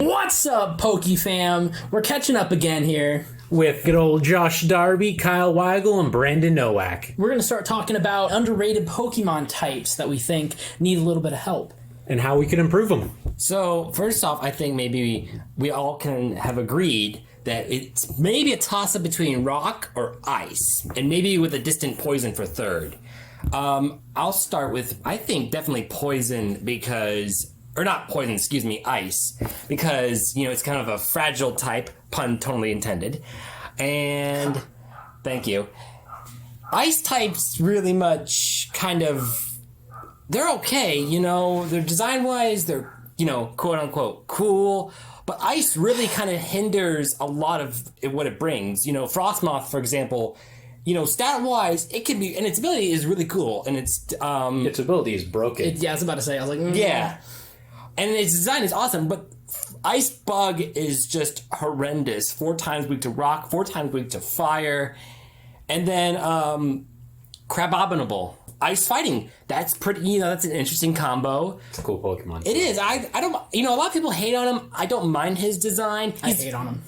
What's up, Poke fam? We're catching up again here. With good old Josh Darby, Kyle Weigel, and Brandon Nowak. We're going to start talking about underrated Pokemon types that we think need a little bit of help. And how we can improve them. So, first off, I think maybe we all can have agreed that it's maybe a toss-up between rock or ice, and maybe with a distant poison for third. I'll start with, I think, definitely poison because... Or not poison, excuse me, ice. Because, you know, it's kind of a fragile type, pun totally intended. And, thank you. Ice types really much kind of, they're okay, you know, they're design-wise, they're, you know, quote-unquote cool. But ice really kind of hinders a lot of what it brings. You know, Frostmoth, for example, you know, stat-wise, it can be, and its ability is really cool. And its ability is broken. Yeah, I was about to say, I was like, yeah. And its design is awesome, but Ice Bug is just horrendous. 4 times weak to rock, 4 times weak to fire. And then Crabominable. Ice Fighting. That's pretty, you know, that's an interesting combo. It's a cool Pokemon. It is. I don't, you know, a lot of people hate on him. I don't mind his design. I hate on him.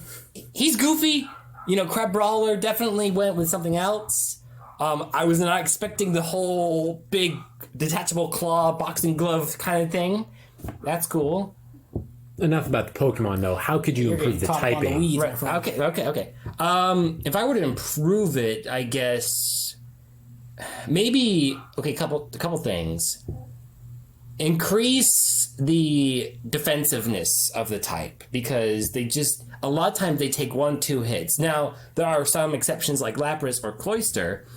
He's goofy. You know, Crab Brawler definitely went with something else. I was not expecting the whole big detachable claw, boxing glove kind of thing. That's cool. Enough about the Pokemon, though. How could you improve the typing? Right. Okay. If I were to improve it, I guess maybe couple things. Increase the defensiveness of the type because they just a lot of times they take 1-2 hits. Now there are some exceptions like Lapras or Cloyster,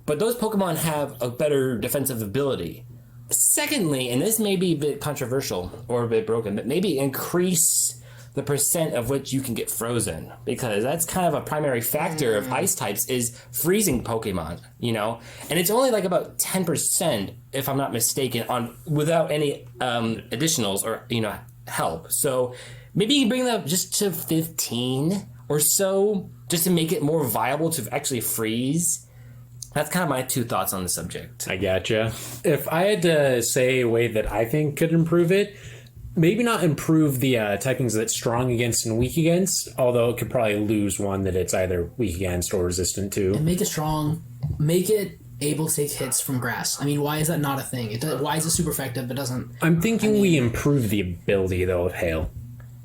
but those Pokemon have a better defensive ability. Secondly, and this may be a bit controversial or a bit broken, but maybe increase the percent of which you can get frozen because that's kind of a primary factor of ice types is freezing Pokemon, you know, and it's only like about 10% if I'm not mistaken on without any additionals or, you know, help. So maybe you bring that just to 15 or so just to make it more viable to actually freeze. That's kind of my 2 thoughts on the subject. I gotcha. If I had to say a way that I think could improve it, maybe not improve the typings that it's strong against and weak against, although it could probably lose one that it's either weak against or resistant to. And make it strong. Make it able to take hits from grass. I mean, why is that not a thing? Why is it super effective but doesn't... I'm thinking we improve the ability, though, of Hail.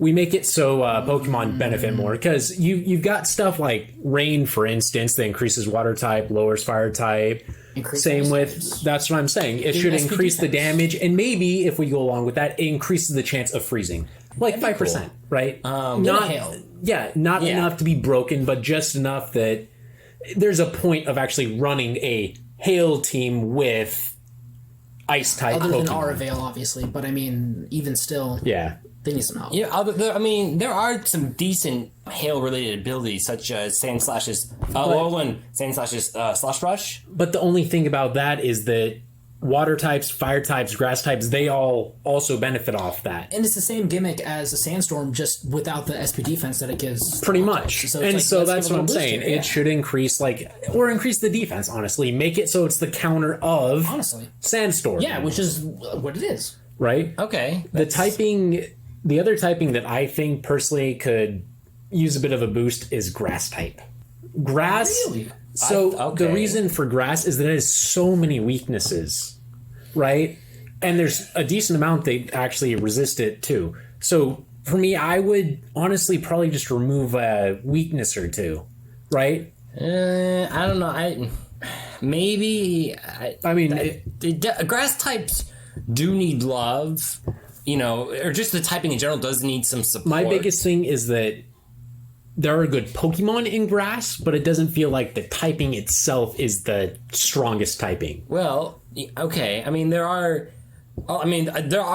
We make it so Pokemon benefit more because you've got stuff like Rain, for instance, that increases water type, lowers fire type. Same with, that's what I'm saying. It should increase the damage, and maybe if we go along with that, it increases the chance of freezing. Like 5%, cool. Right? Not Hail. Yeah, not enough to be broken, but just enough that there's a point of actually running a Hail team with Ice type Pokemon. Other than Aravale, obviously, but I mean, even still... Yeah. They need some help. Yeah, I mean, there are some decent hail-related abilities, such as Sand Slash's Slush Rush. But the only thing about that is that water types, fire types, grass types, they all also benefit off that. And it's the same gimmick as a Sandstorm, just without the SP defense that it gives. Pretty much. So that's what I'm saying. It should increase, increase the defense, honestly. Make it so it's the counter of Sandstorm. Yeah, which is what it is. Right? Okay. The other typing that I think personally could use a bit of a boost is grass type. Grass. Really? So the reason for grass is that it has so many weaknesses, right? And there's a decent amount that actually resist it too. So for me, I would honestly probably just remove a weakness or 2, right? I don't know. Grass types do need love. You know, or just the typing in general does need some support. My biggest thing is that there are good Pokemon in grass, but it doesn't feel like the typing itself is the strongest typing. Well, okay. I mean, there are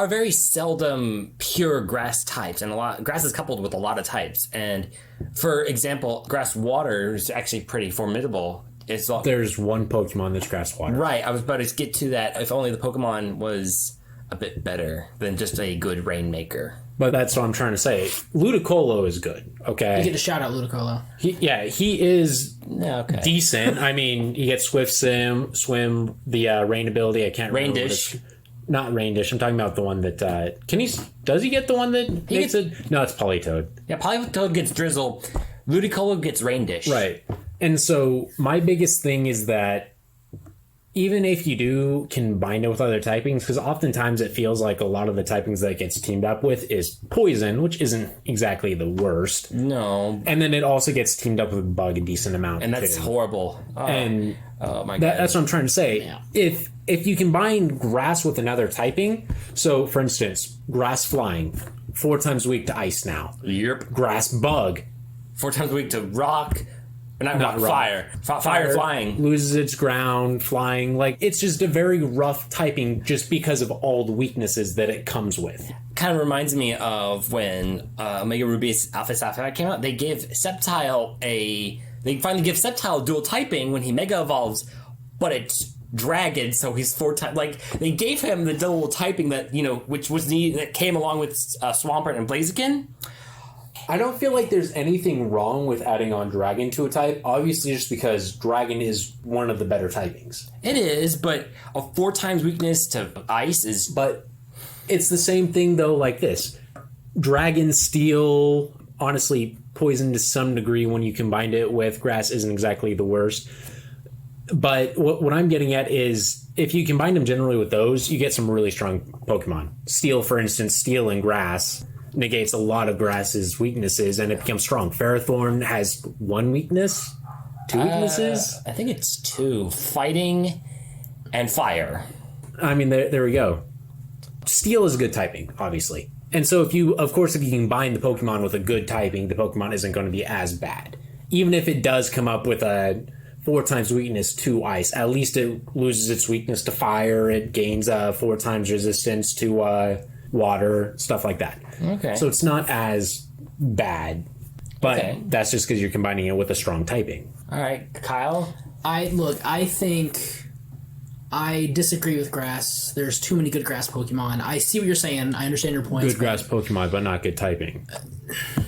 very seldom pure grass types, and grass is coupled with a lot of types. And for example, grass water is actually pretty formidable. There's one Pokemon that's grass water. Right. I was about to get to that. If only the Pokemon was a bit better than just a good Rainmaker. But that's what I'm trying to say. Ludicolo is good, okay? You get a shout out, Ludicolo. He is decent. I mean, he gets Swift Swim, the Rain ability. I can't remember. Rain Dish. Not Rain Dish. I'm talking about the one that does he get the one that makes it? No, it's Polytoad. Yeah, Polytoad gets Drizzle. Ludicolo gets Rain Dish. Right. And so my biggest thing is that even if you do combine it with other typings, because oftentimes it feels like a lot of the typings that it gets teamed up with is poison, which isn't exactly the worst. No. And then it also gets teamed up with bug a decent amount. And that's horrible. Oh. And oh my god. That's what I'm trying to say. Yeah. If you combine grass with another typing, so for instance, grass flying, 4 times a week to ice now. Yep. Grass bug. 4 times a week to rock. Not rock, rock. fire. Fire flying. Loses its ground, flying. Like, it's just a very rough typing just because of all the weaknesses that it comes with. Kind of reminds me of when Omega Ruby's Alpha Sapphire came out. They gave Sceptile They finally give Sceptile dual typing when he Mega Evolves, but it's Dragon, so he's 4 times. Like, they gave him the dual typing that, which was needed, that came along with Swampert and Blaziken. I don't feel like there's anything wrong with adding on Dragon to a type, obviously just because Dragon is one of the better typings. It is, but a 4 times weakness to Ice is... But it's the same thing, though, like this. Dragon, Steel, honestly, Poison to some degree when you combined it with Grass isn't exactly the worst. But what I'm getting at is, if you combine them generally with those, you get some really strong Pokemon. Steel, for instance, Steel and Grass negates a lot of Grass's weaknesses, and it becomes strong. Ferrothorn has 1 weakness? 2 weaknesses? I think it's 2. Fighting and Fire. I mean, there we go. Steel is a good typing, obviously. And so if you combine the Pokemon with a good typing, the Pokemon isn't going to be as bad. Even if it does come up with a 4 times weakness to Ice, at least it loses its weakness to Fire. It gains 4 times resistance to water, stuff like that. Okay. So it's not as bad, but that's just because you're combining it with a strong typing. All right, Kyle? I think I disagree with Grass. There's too many good Grass Pokemon. I see what you're saying. I understand your points. Good Grass Pokemon, but not good typing.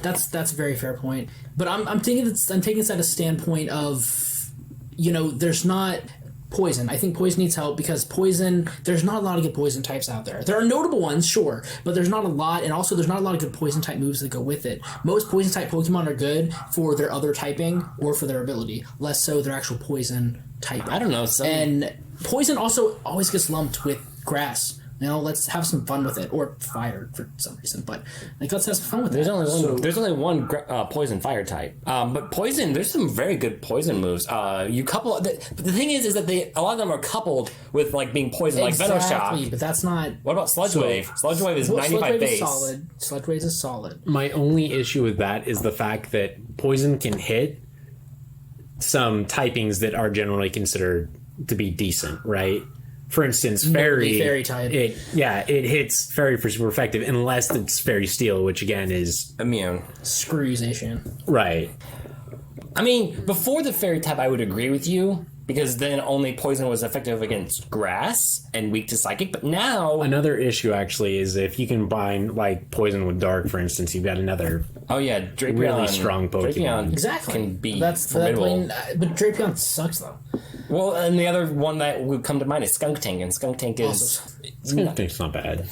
That's a very fair point. But I'm taking this at a standpoint of, there's not... Poison. I think Poison needs help because Poison, there's not a lot of good Poison types out there. There are notable ones, sure, but there's not a lot, and also there's not a lot of good Poison type moves that go with it. Most Poison type Pokemon are good for their other typing or for their ability, less so their actual Poison type. I don't know. And Poison also always gets lumped with Grass. Let's have some fun with it, or Fire for some reason. But let's have some fun with it. There's only one Poison Fire type. But Poison, there's some very good Poison moves. You couple. But the thing is that a lot of them are coupled with being poison, like Venoshock. But that's not. What about Sludge Wave? Sludge Wave is 95 base. Sludge Wave is solid. My only issue with that is the fact that Poison can hit some typings that are generally considered to be decent, right? For instance, Fairy type. It hits Fairy for super effective unless it's Fairy Steel, which again is immune. Screwsation. Right. I mean, before the Fairy type, I would agree with you because then only Poison was effective against Grass and weak to Psychic. But now another issue actually is if you combine Poison with Dark, for instance, you've got another Drapion, really strong Pokemon. Drapion exactly can be that's formidable. But Drapion sucks though. Well, and the other one that would come to mind is Skuntank, and Skuntank is... Skunktank's not bad.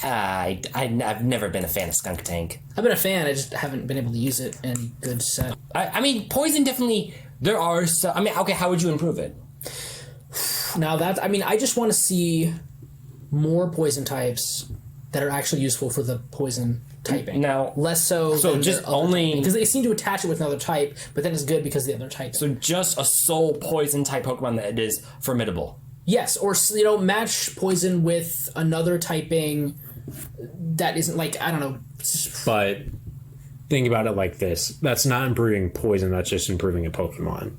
I've never been a fan of Skuntank. I've been a fan, I just haven't been able to use it in good set. I mean, Poison definitely... There are some... I mean, okay, how would you improve it? Now I just want to see more Poison types that are actually useful for the Poison typing. Now, less so than just only... Because they seem to attach it with another type, but then it's good because the other type. So just a sole Poison type Pokemon that is formidable. Yes, or match Poison with another typing that isn't I don't know. But think about it like this. That's not improving Poison, that's just improving a Pokemon.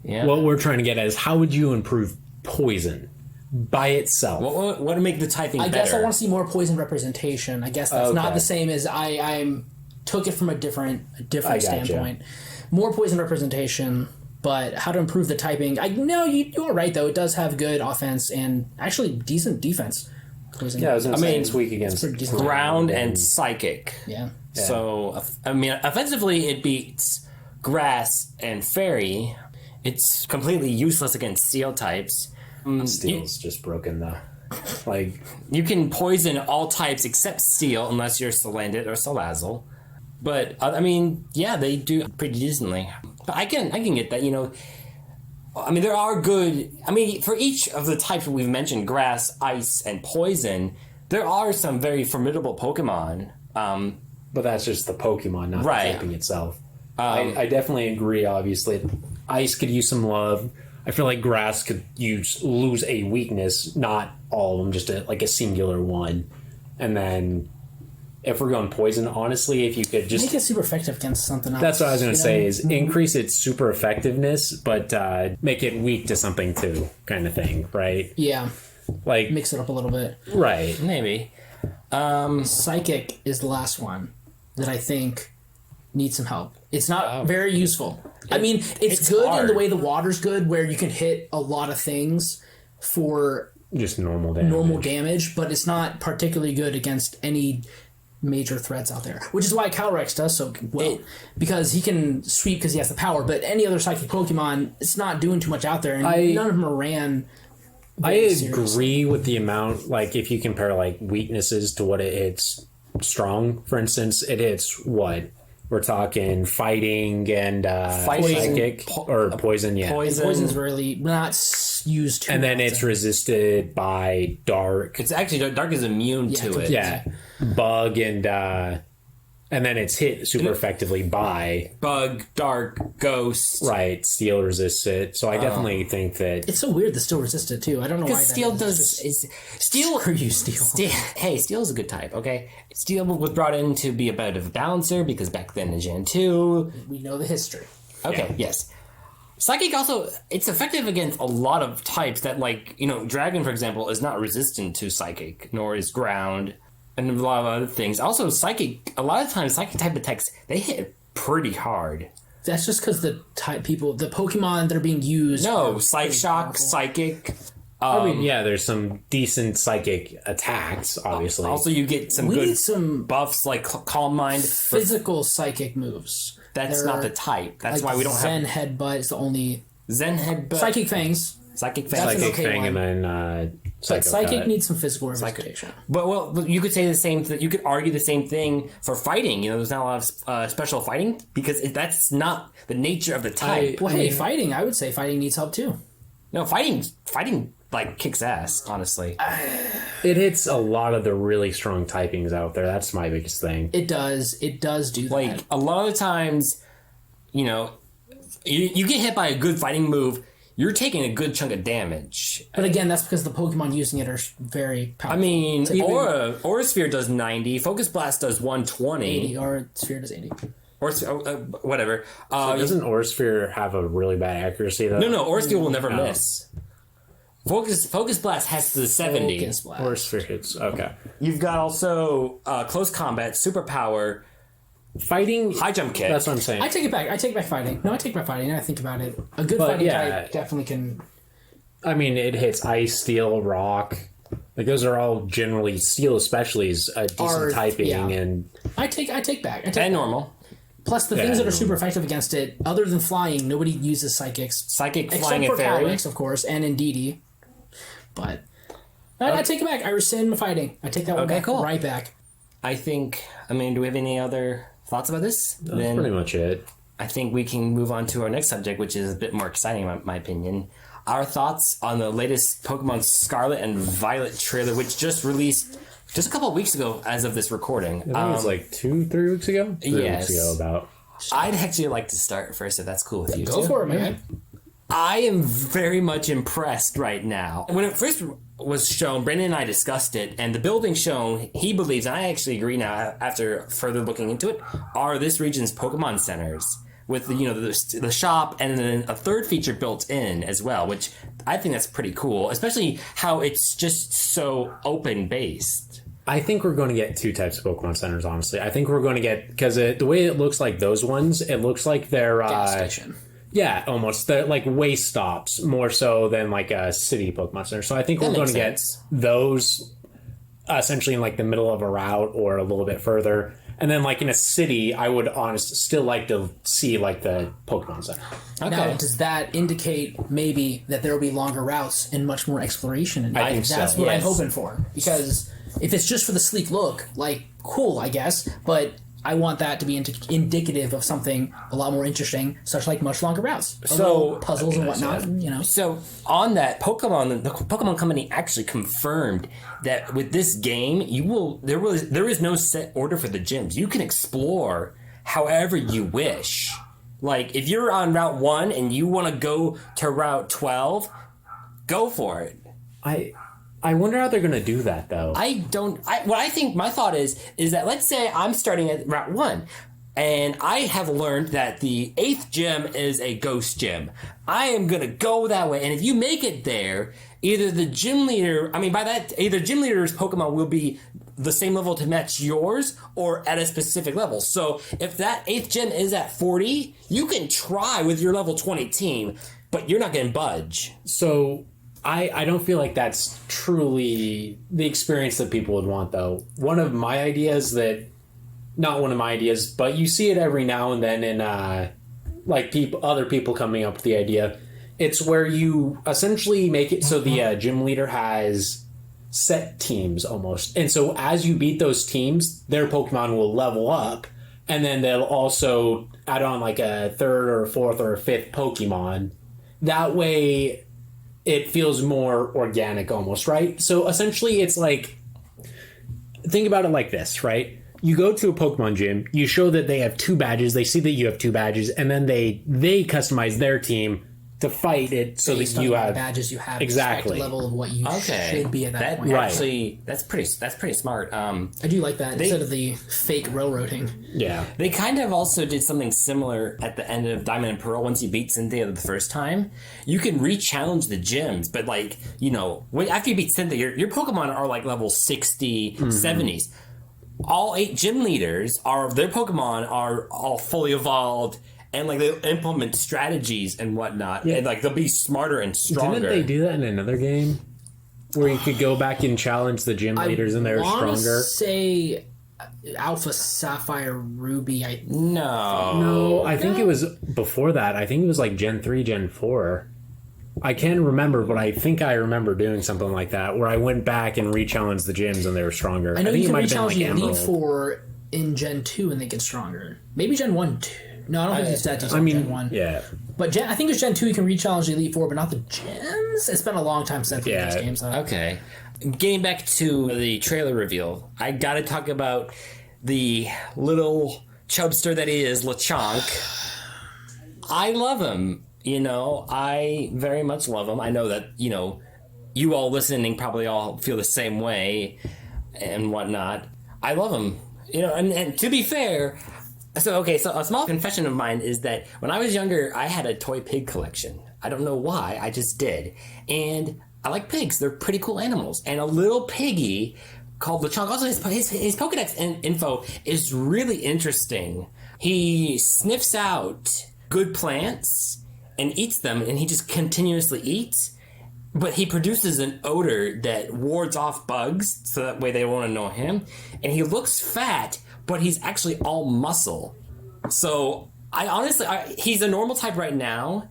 Yeah. What we're trying to get at is how would you improve Poison by itself? What would make the typing better? I guess I want to see more Poison representation. I guess that's not the same as I took it from a different standpoint. More Poison representation, but how to improve the typing. You're right though. It does have good offense and actually decent defense. Poison. Yeah, it's weak against ground and psychic. Yeah. So offensively it beats Grass and Fairy. It's completely useless against Steel types. Steel's just broken though. Like, You can poison all types except steel, unless you're Salandit or Salazzle. But I mean, yeah, they do pretty decently. But I can get that. I mean, there are good. I mean, for each of the types we've mentioned, grass, ice, and poison, there are some very formidable Pokemon. but that's just the Pokemon, not Right. the typing itself. I definitely agree. Obviously, ice could use some love. I feel like grass could lose a weakness, not all of them, just a singular one. And then if we're going poison, honestly, if you could just Make it super effective against something else. that's what I was going to you say know? is increase its super effectiveness, but make it weak to something too, kind of thing, right? Yeah, Like, mix it up a little bit. right. Maybe. Psychic is the last one that I think needs some help. It's not very useful. I mean, it's good in hard. the way the water's good, where you can hit a lot of things for Just normal damage. normal damage, but it's not particularly good against any major threats out there. Which is why Calyrex does so well, because he can sweep because he has the power. But any other psychic Pokemon, it's not doing too much out there, and none of them are ran. I very seriously. agree with the amount, like, if you compare, like, weaknesses to what it hits strong, for instance, it hits what? We're talking fighting and psychic, or poison, yeah. Poison's really not used too. And then often. it's resisted by dark. It's actually Dark is immune to it. Yeah. Bug and then it's hit super effectively by Bug, Dark, Ghost. right. Steel resists it. So I definitely think that It's so weird that still resisted too. I don't know why. Because that Steel is. Steel. Screw you, Steel. Hey, Steel is a good type. Okay, Steel was brought in to be a bit of a balancer because back then in Gen 2. We know the history. Okay, yes. Psychic also, it's effective against a lot of types that, like, Dragon, for example, is not resistant to Psychic, nor is Ground, and a lot of other things. Also, Psychic, a lot of times, Psychic type attacks, they hit pretty hard. That's just because the Pokemon that are being used. No, are Psych pretty Shock, powerful. Psychic. I mean, yeah, there's some decent psychic attacks, obviously. Also, you get some We good need some buffs like Calm Mind. physical psychic moves. That's There not are, the type. That's like, why we don't Zen have Headbutt is the only Zen Headbutt. Psychic Fangs. Psychic That's Fang. an Psychic okay Fang one. and then But Psychic Cut. needs some physical representation. But you could say the same thing. You could argue the same thing for fighting. There's not a lot of special fighting because that's not the nature of the type. Well, hey, fighting. I would say fighting needs help too. No, fighting like kicks ass. Honestly, It hits a lot of the really strong typings out there. That's my biggest thing. It does. It does do that. like a lot of the times, you get hit by a good fighting move. You're taking a good chunk of damage. But again, that's because the Pokemon using it are very powerful. I mean, So even Aura Sphere does 90. Focus Blast does 120. 80 or Sphere does 80. Or whatever. Doesn't Aurasphere have a really bad accuracy, though? No, Aura Sphere will never miss. Focus Blast has the 70. Focus Blast. Aurasphere hits. Okay. You've got also Close Combat, Superpower, Fighting. High Jump Kick. That's what I'm saying. I take it back. I take back fighting. No, I take back fighting. Now I think about it. A good But, fighting yeah. type definitely can. I mean, it hits ice, steel, rock. Like, those are all generally, steel especially is a decent Are- typing, yeah. and I take back. I take and back. normal. Plus, the things that are super effective against it, other than flying, nobody uses psychics. Psychic, Except Flying, for and Fairy. Calyrex, of course, and Indeedee. But I take it back. I rescind my fighting. I take that one Okay, back cool. right back. I mean, do we have any other thoughts about this? that's pretty much it. I think we can move on to our next subject, which is a bit more exciting, in my opinion. Our thoughts on the latest Pokemon Scarlet and Violet trailer, which just released just a couple of weeks ago as of this recording. I think it was like 2-3 weeks ago? 3 yes. weeks ago, about. I'd actually like to start first, if that's cool with you. Go too. for it, man. I am very much impressed right now. When it first was shown, Brandon and I discussed it, and the building shown, he believes, and I actually agree now after further looking into it, are this region's Pokemon centers with the shop and then a third feature built in as well, which I think that's pretty cool, especially how it's just so open based. I think we're going to get 2 types of Pokemon centers, honestly. I think we're going to get, because the way it looks like those ones, it looks like they're Gas station. yeah, almost they're like way stops more so than like a city Pokemon center. So I think we're going makes to get sense. those essentially in like the middle of a route or a little bit further, And then like in a city, I would honestly still like to see like the Pokemon Center. Okay. Now, does that indicate maybe that there will be longer routes and much more exploration? And I think that's so. what I'm Yes. hoping for. Because if it's just for the sleek look, like, cool, I guess, but I want that to be indicative of something a lot more interesting, such like much longer routes. So- Puzzles and whatnot, you know. So on that, the Pokemon Company actually confirmed that with this game, there is no set order for the gyms. You can explore however you wish. Like if you're on Route 1 and you want to go to Route 12, go for it. I wonder how they're gonna do that though. What I think my thought is that let's say I'm starting at Route 1 and I have learned that the 8th gym is a ghost gym. I am going to go that way. And if you make it there, either the gym leader, either gym leader's Pokemon will be the same level to match yours or at a specific level. So if that 8th gym is at 40, you can try with your level 20 team, but you're not going to budge. So I don't feel like that's truly the experience that people would want, though. Not one of my ideas, but you see it every now and then in other people coming up with the idea. It's where you essentially make it so the gym leader has set teams almost. And so as you beat those teams, their Pokemon will level up, and then they'll also add on like a 3rd or a 4th or a 5th Pokemon. That way it feels more organic almost, right? So essentially it's like, think about it like this, right? You go to a Pokemon gym, you show that they have 2 badges, they see that you have 2 badges, and then they customize their team to fight it so Based that on you the have badges you have, exactly the level of what you should be at that point. Right. Actually, that's pretty smart. I do like that instead of the fake railroading. Yeah. They kind of also did something similar at the end of Diamond and Pearl. Once you beat Cynthia the first time, you can re-challenge the gyms. But like, after you beat Cynthia, your Pokemon are like level 60, 70s. All 8 gym leaders their Pokemon are all fully evolved, and like they'll implement strategies and whatnot, and like they'll be smarter and stronger. Didn't they do that in another game? Where you could go back and challenge the gym leaders and they're stronger? Say Alpha Sapphire Ruby. No, I think it was before that. I think it was like Gen 3, Gen 4. I can't remember, but I think I remember doing something like that where I went back and re-challenged the gyms and they were stronger. I know think you it can might have been re-challenge like the Elite Emerald. Four in Gen 2 and they get stronger. Maybe Gen 1 too. No, I don't think it's that detailed Gen 1. Yeah. But I think it's Gen 2 you can re-challenge the Elite Four, but not the gyms. It's been a long time since I've played these games. Okay. Getting back to the trailer reveal, I gotta talk about the little chubster that he is, Lechonk. I love him. I very much love him. I know that, you all listening probably all feel the same way and whatnot. I love him. And to be fair, so a small confession of mine is that when I was younger, I had a toy pig collection. I don't know why, I just did. And I like pigs. They're pretty cool animals. And a little piggy called Lechonk, also his Pokedex info is really interesting. He sniffs out good plants and eats them, and he just continuously eats. But he produces an odor that wards off bugs, so that way they won't annoy him. And he looks fat, but he's actually all muscle. So he's a normal type right now.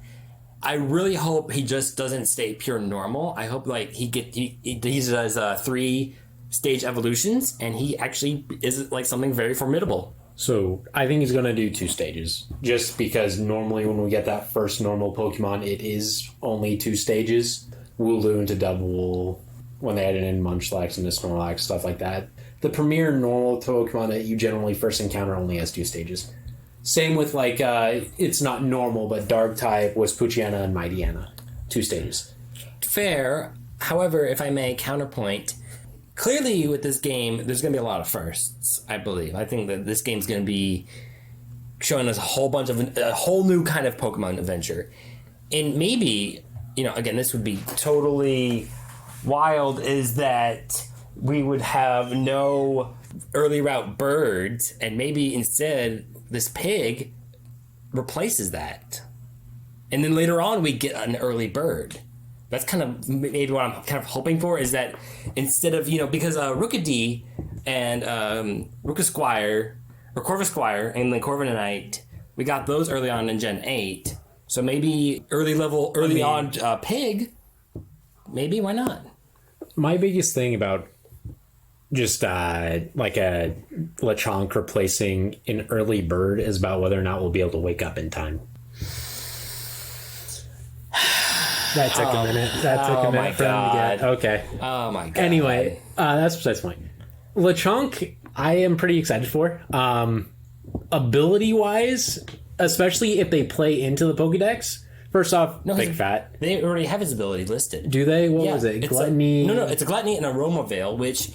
I really hope he just doesn't stay pure normal. I hope like he does 3-stage evolutions, and he actually is like something very formidable. So I think he's going to do 2 stages. Just because normally when we get that first normal Pokemon, it is only 2 stages. Wooloo into Double, when they added in Munchlax into Snorlax, stuff like that. The premier normal Pokemon that you generally first encounter only has 2 stages. Same with like, it's not normal, but Dark type was Poochyena and Mightyena. 2 stages. Fair. However, if I may counterpoint, clearly with this game, there's going to be a lot of firsts, I believe. I think that this game's going to be showing us a whole new kind of Pokemon adventure. And maybe, again, this would be totally wild, is that we would have no early route birds, and maybe instead this pig replaces that. And then later on we get an early bird. That's kind of maybe what I'm kind of hoping for, is that instead of, because Rookidee and Rookasquire or Corvisquire and then Corviknight. We got those early on in Gen 8. So maybe early on Pig. Maybe, why not? My biggest thing about just like a Lechonk replacing an early bird is about whether or not we'll be able to wake up in time. That took a minute. That took a minute for them to get. Okay. Oh my god. Anyway, that's besides the point. Lechonk, I am pretty excited for. Ability wise, especially if they play into the Pokedex. First off, big fat. They already have his ability listed. Do they? What was it? Gluttony? No, it's a Gluttony and Aroma Veil, which...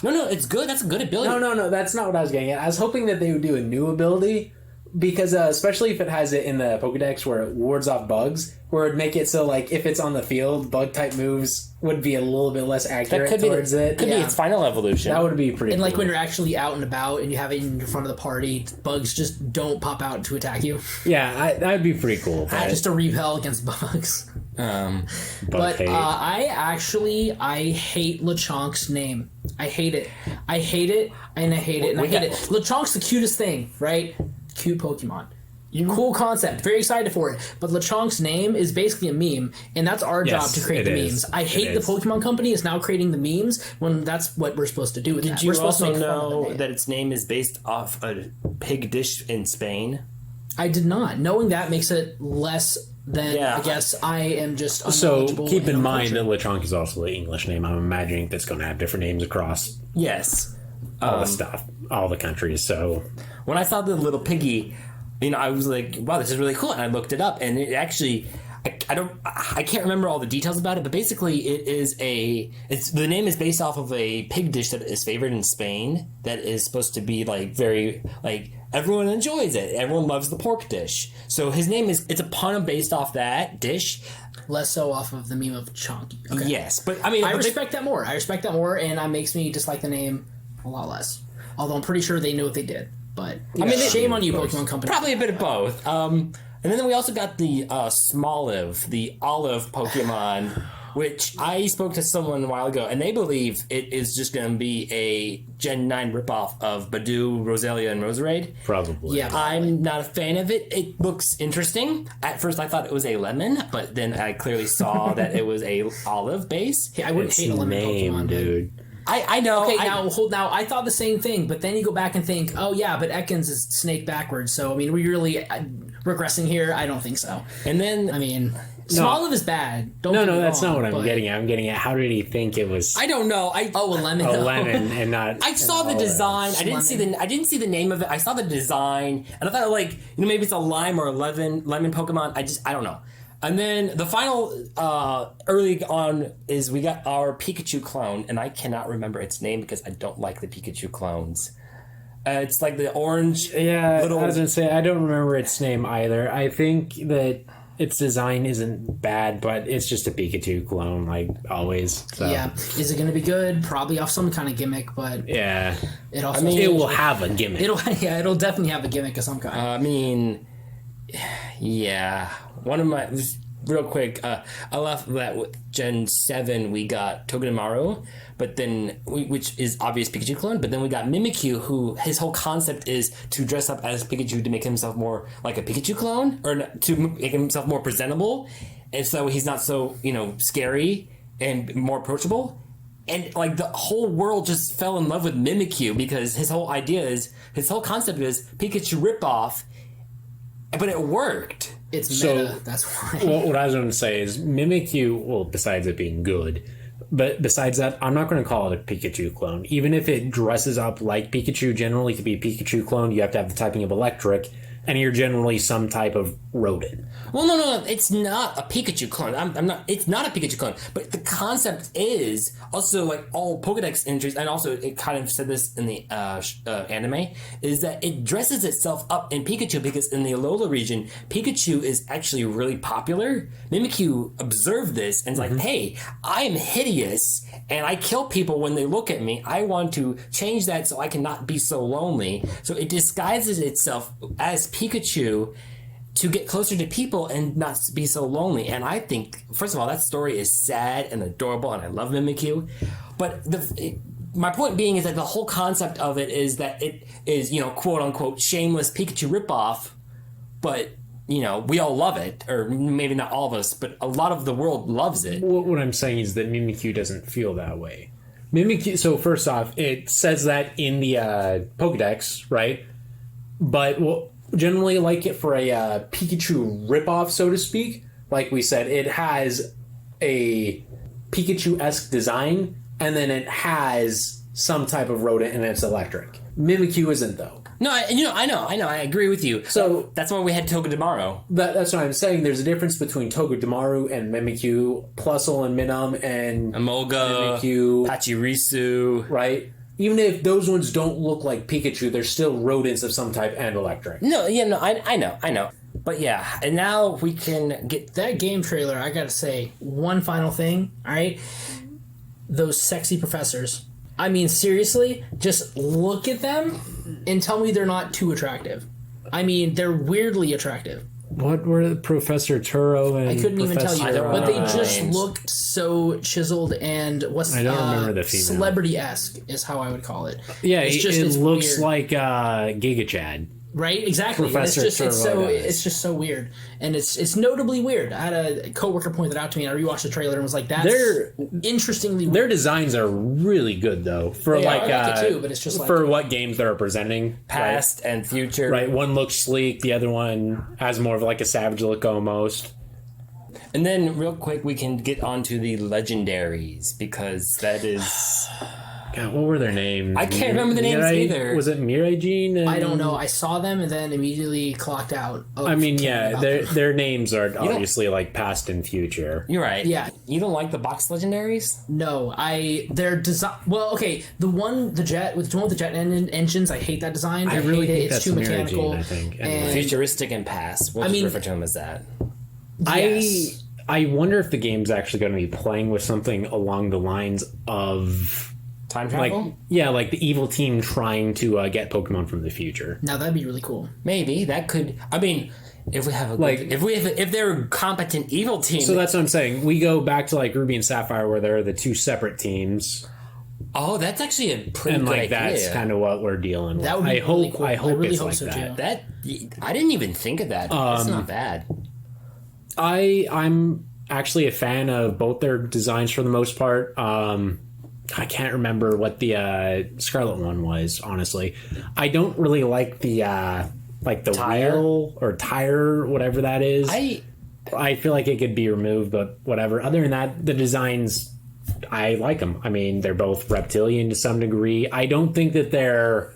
No, it's good. That's a good ability. No, that's not what I was getting at. I was hoping that they would do a new ability, because especially if it has it in the Pokedex where it wards off bugs, where it'd make it so, like, if it's on the field, bug-type moves would be a little bit less accurate towards it. Could be its final evolution. That would be pretty And, cool. like, when you're actually out and about and you have it in front of the party, bugs just don't pop out to attack you. Yeah, that would be pretty cool. Just a repel against bugs. But hate. I hate Lechonk's name. I hate it. I hate it, and I hate it, and I hate it. Lechonk's the cutest thing, right? Cute Pokemon. Cool concept. Very excited for it. But Lechonk's name is basically a meme, and that's our job to create the memes. I hate the Pokemon Company is now creating the memes when that's what we're supposed to do with Did you also know that its name is based off a pig dish in Spain? I did not. Knowing that makes it less than, I guess, I am just unknowledgeable. So keep in mind that Lechonk is also the English name. I'm imagining that's going to have different names across all the stuff, all the countries. So when I saw the little piggy, I was like, wow, this is really cool. And I looked it up, and it actually, I can't remember all the details about it, but basically the name is based off of a pig dish that is favored in Spain that is supposed to be like very, like, everyone enjoys it. Everyone loves the pork dish. So his name it's a pun based off that dish. Less so off of the meme of Chonky. Okay. Yes, but I mean, I respect that more. And it makes me dislike the name a lot less. Although I'm pretty sure they knew what they did. But shame on you, Pokemon Company. Probably a bit of both. And then we also got the Smoliv, the olive Pokemon, which I spoke to someone a while ago, and they believe it is just going to be a Gen 9 ripoff of Badoo, Roselia, and Roserade. probably. Yeah. I'm not a fan of it. It looks interesting. At first I thought it was a lemon, but then I clearly saw that it was a olive base. I wouldn't hate a lemon Pokemon, dude. I know. Okay, now I thought the same thing, but then you go back and think, oh yeah, but Ekans is snake backwards. So I mean, we really regressing here? I don't think so. And then Smoliv is bad. No, that's not what I'm getting at. I'm getting at how did he think it was? I don't know. A lemon. A lemon and not. I saw the design. I didn't see the name of it. I saw the design, and I thought maybe it's a lime or a lemon Pokemon. I don't know. And then the final early on is we got our Pikachu clone, and I cannot remember its name because I don't like the Pikachu clones. It's like the orange. Yeah, I was gonna say I don't remember its name either. I think that its design isn't bad, but it's just a Pikachu clone, like always. So. Yeah, is it going to be good? Probably off some kind of gimmick, but yeah, it also it will have a gimmick. It'll definitely have a gimmick of some kind. One of my real quick. I love that with Gen 7 we got Togedemaru, but then which is obvious Pikachu clone. But then we got Mimikyu, who his whole concept is to dress up as Pikachu to make himself more like a Pikachu clone, or to make himself more presentable, and so he's not so scary and more approachable. And like the whole world just fell in love with Mimikyu because his whole concept is Pikachu ripoff, but it worked. It's meta, that's why. Well, what I was going to say is Mimikyu, well, besides it being good, but besides that, I'm not going to call it a Pikachu clone. Even if it dresses up like Pikachu, generally to be a Pikachu clone, you have to have the typing of electric, and you're generally some type of rodent. Well, no, it's not a Pikachu clone. It's not a Pikachu clone, but the concept is also like all Pokedex entries, and also it kind of said this in the anime, is that it dresses itself up in Pikachu because in the Alola region, Pikachu is actually really popular. Mimikyu observed this and is like, hey, I am hideous and I kill people when they look at me. I want to change that so I cannot be so lonely. So it disguises itself as Pikachu to get closer to people and not be so lonely. And I think, first of all, that story is sad and adorable, and I love Mimikyu. But my point being is that the whole concept of it is that it is, quote unquote, shameless Pikachu ripoff, but, we all love it, or maybe not all of us, but a lot of the world loves it. What I'm saying is that Mimikyu doesn't feel that way. Mimikyu, so first off, it says that in the Pokedex, right? But generally, like it for a Pikachu ripoff, so to speak, like we said, it has a Pikachu-esque design, and then it has some type of rodent, and it's electric. Mimikyu isn't, though. No, I know, I agree with you. So that's why we had Togedemaru. That's what I'm saying. There's a difference between Togedemaru and Mimikyu, Plusle and Minun, and Emolga, Mimikyu, Pachirisu, right? Even if those ones don't look like Pikachu, they're still rodents of some type and electric. I know. But yeah, and now we can get That game trailer, I gotta say, one final thing, alright? Those sexy professors. I mean, seriously, just look at them and tell me they're not too attractive. I mean, they're weirdly attractive. What were Professor Turo and I couldn't even tell you, I don't but they remember just names. looked so chiseled and I don't remember the female. celebrity-esque is how I would call it. Yeah, it's it looks weird. like Giga Chad. Right, exactly. And Professor it's just so weird, and it's notably weird. I had a coworker point that out to me, and I rewatched the trailer and was like, "That's interestingly weird." Their designs are really good, though, for I like it too, but it's just for what games they're presenting. past and future. Right, one looks sleek, the other one has more of like a savage look almost. And then, real quick, we can get onto the legendaries, because that is... God, what were their names? I can't remember the names either. Was it Miraijin? And... I don't know. I saw them and then immediately clocked out. I mean, yeah, their names are obviously like past and future. You're right. Yeah. You don't like the box legendaries? No, their design. Well, okay, the one with the jet engines. I hate that design. I really hate think it. It's that's too Miraijin, mechanical. I think. And Futuristic and past. We'll just refer to them as that. yes. I wonder if the game's actually going to be playing with something along the lines of Time travel? like the evil team trying to get Pokemon from the future. Now that'd be really cool. Maybe. That could... I mean... If we have if they're a competent evil team, So that's what I'm saying. We go back to like Ruby and Sapphire, where they're the two separate teams, oh, that's actually a pretty and good like idea. that's kind of what we're dealing with. That would be I really hope. cool. I hope really it's hope like so, that. too. That I didn't even think of that. That's not bad. I'm actually a fan of both their designs for the most part. I can't remember what the Scarlet one was. Honestly, I don't really like the Tire? wheel or tire, whatever that is. I feel like it could be removed, but whatever. Other than that, the designs, I like them. I mean, they're both reptilian to some degree. I don't think that they're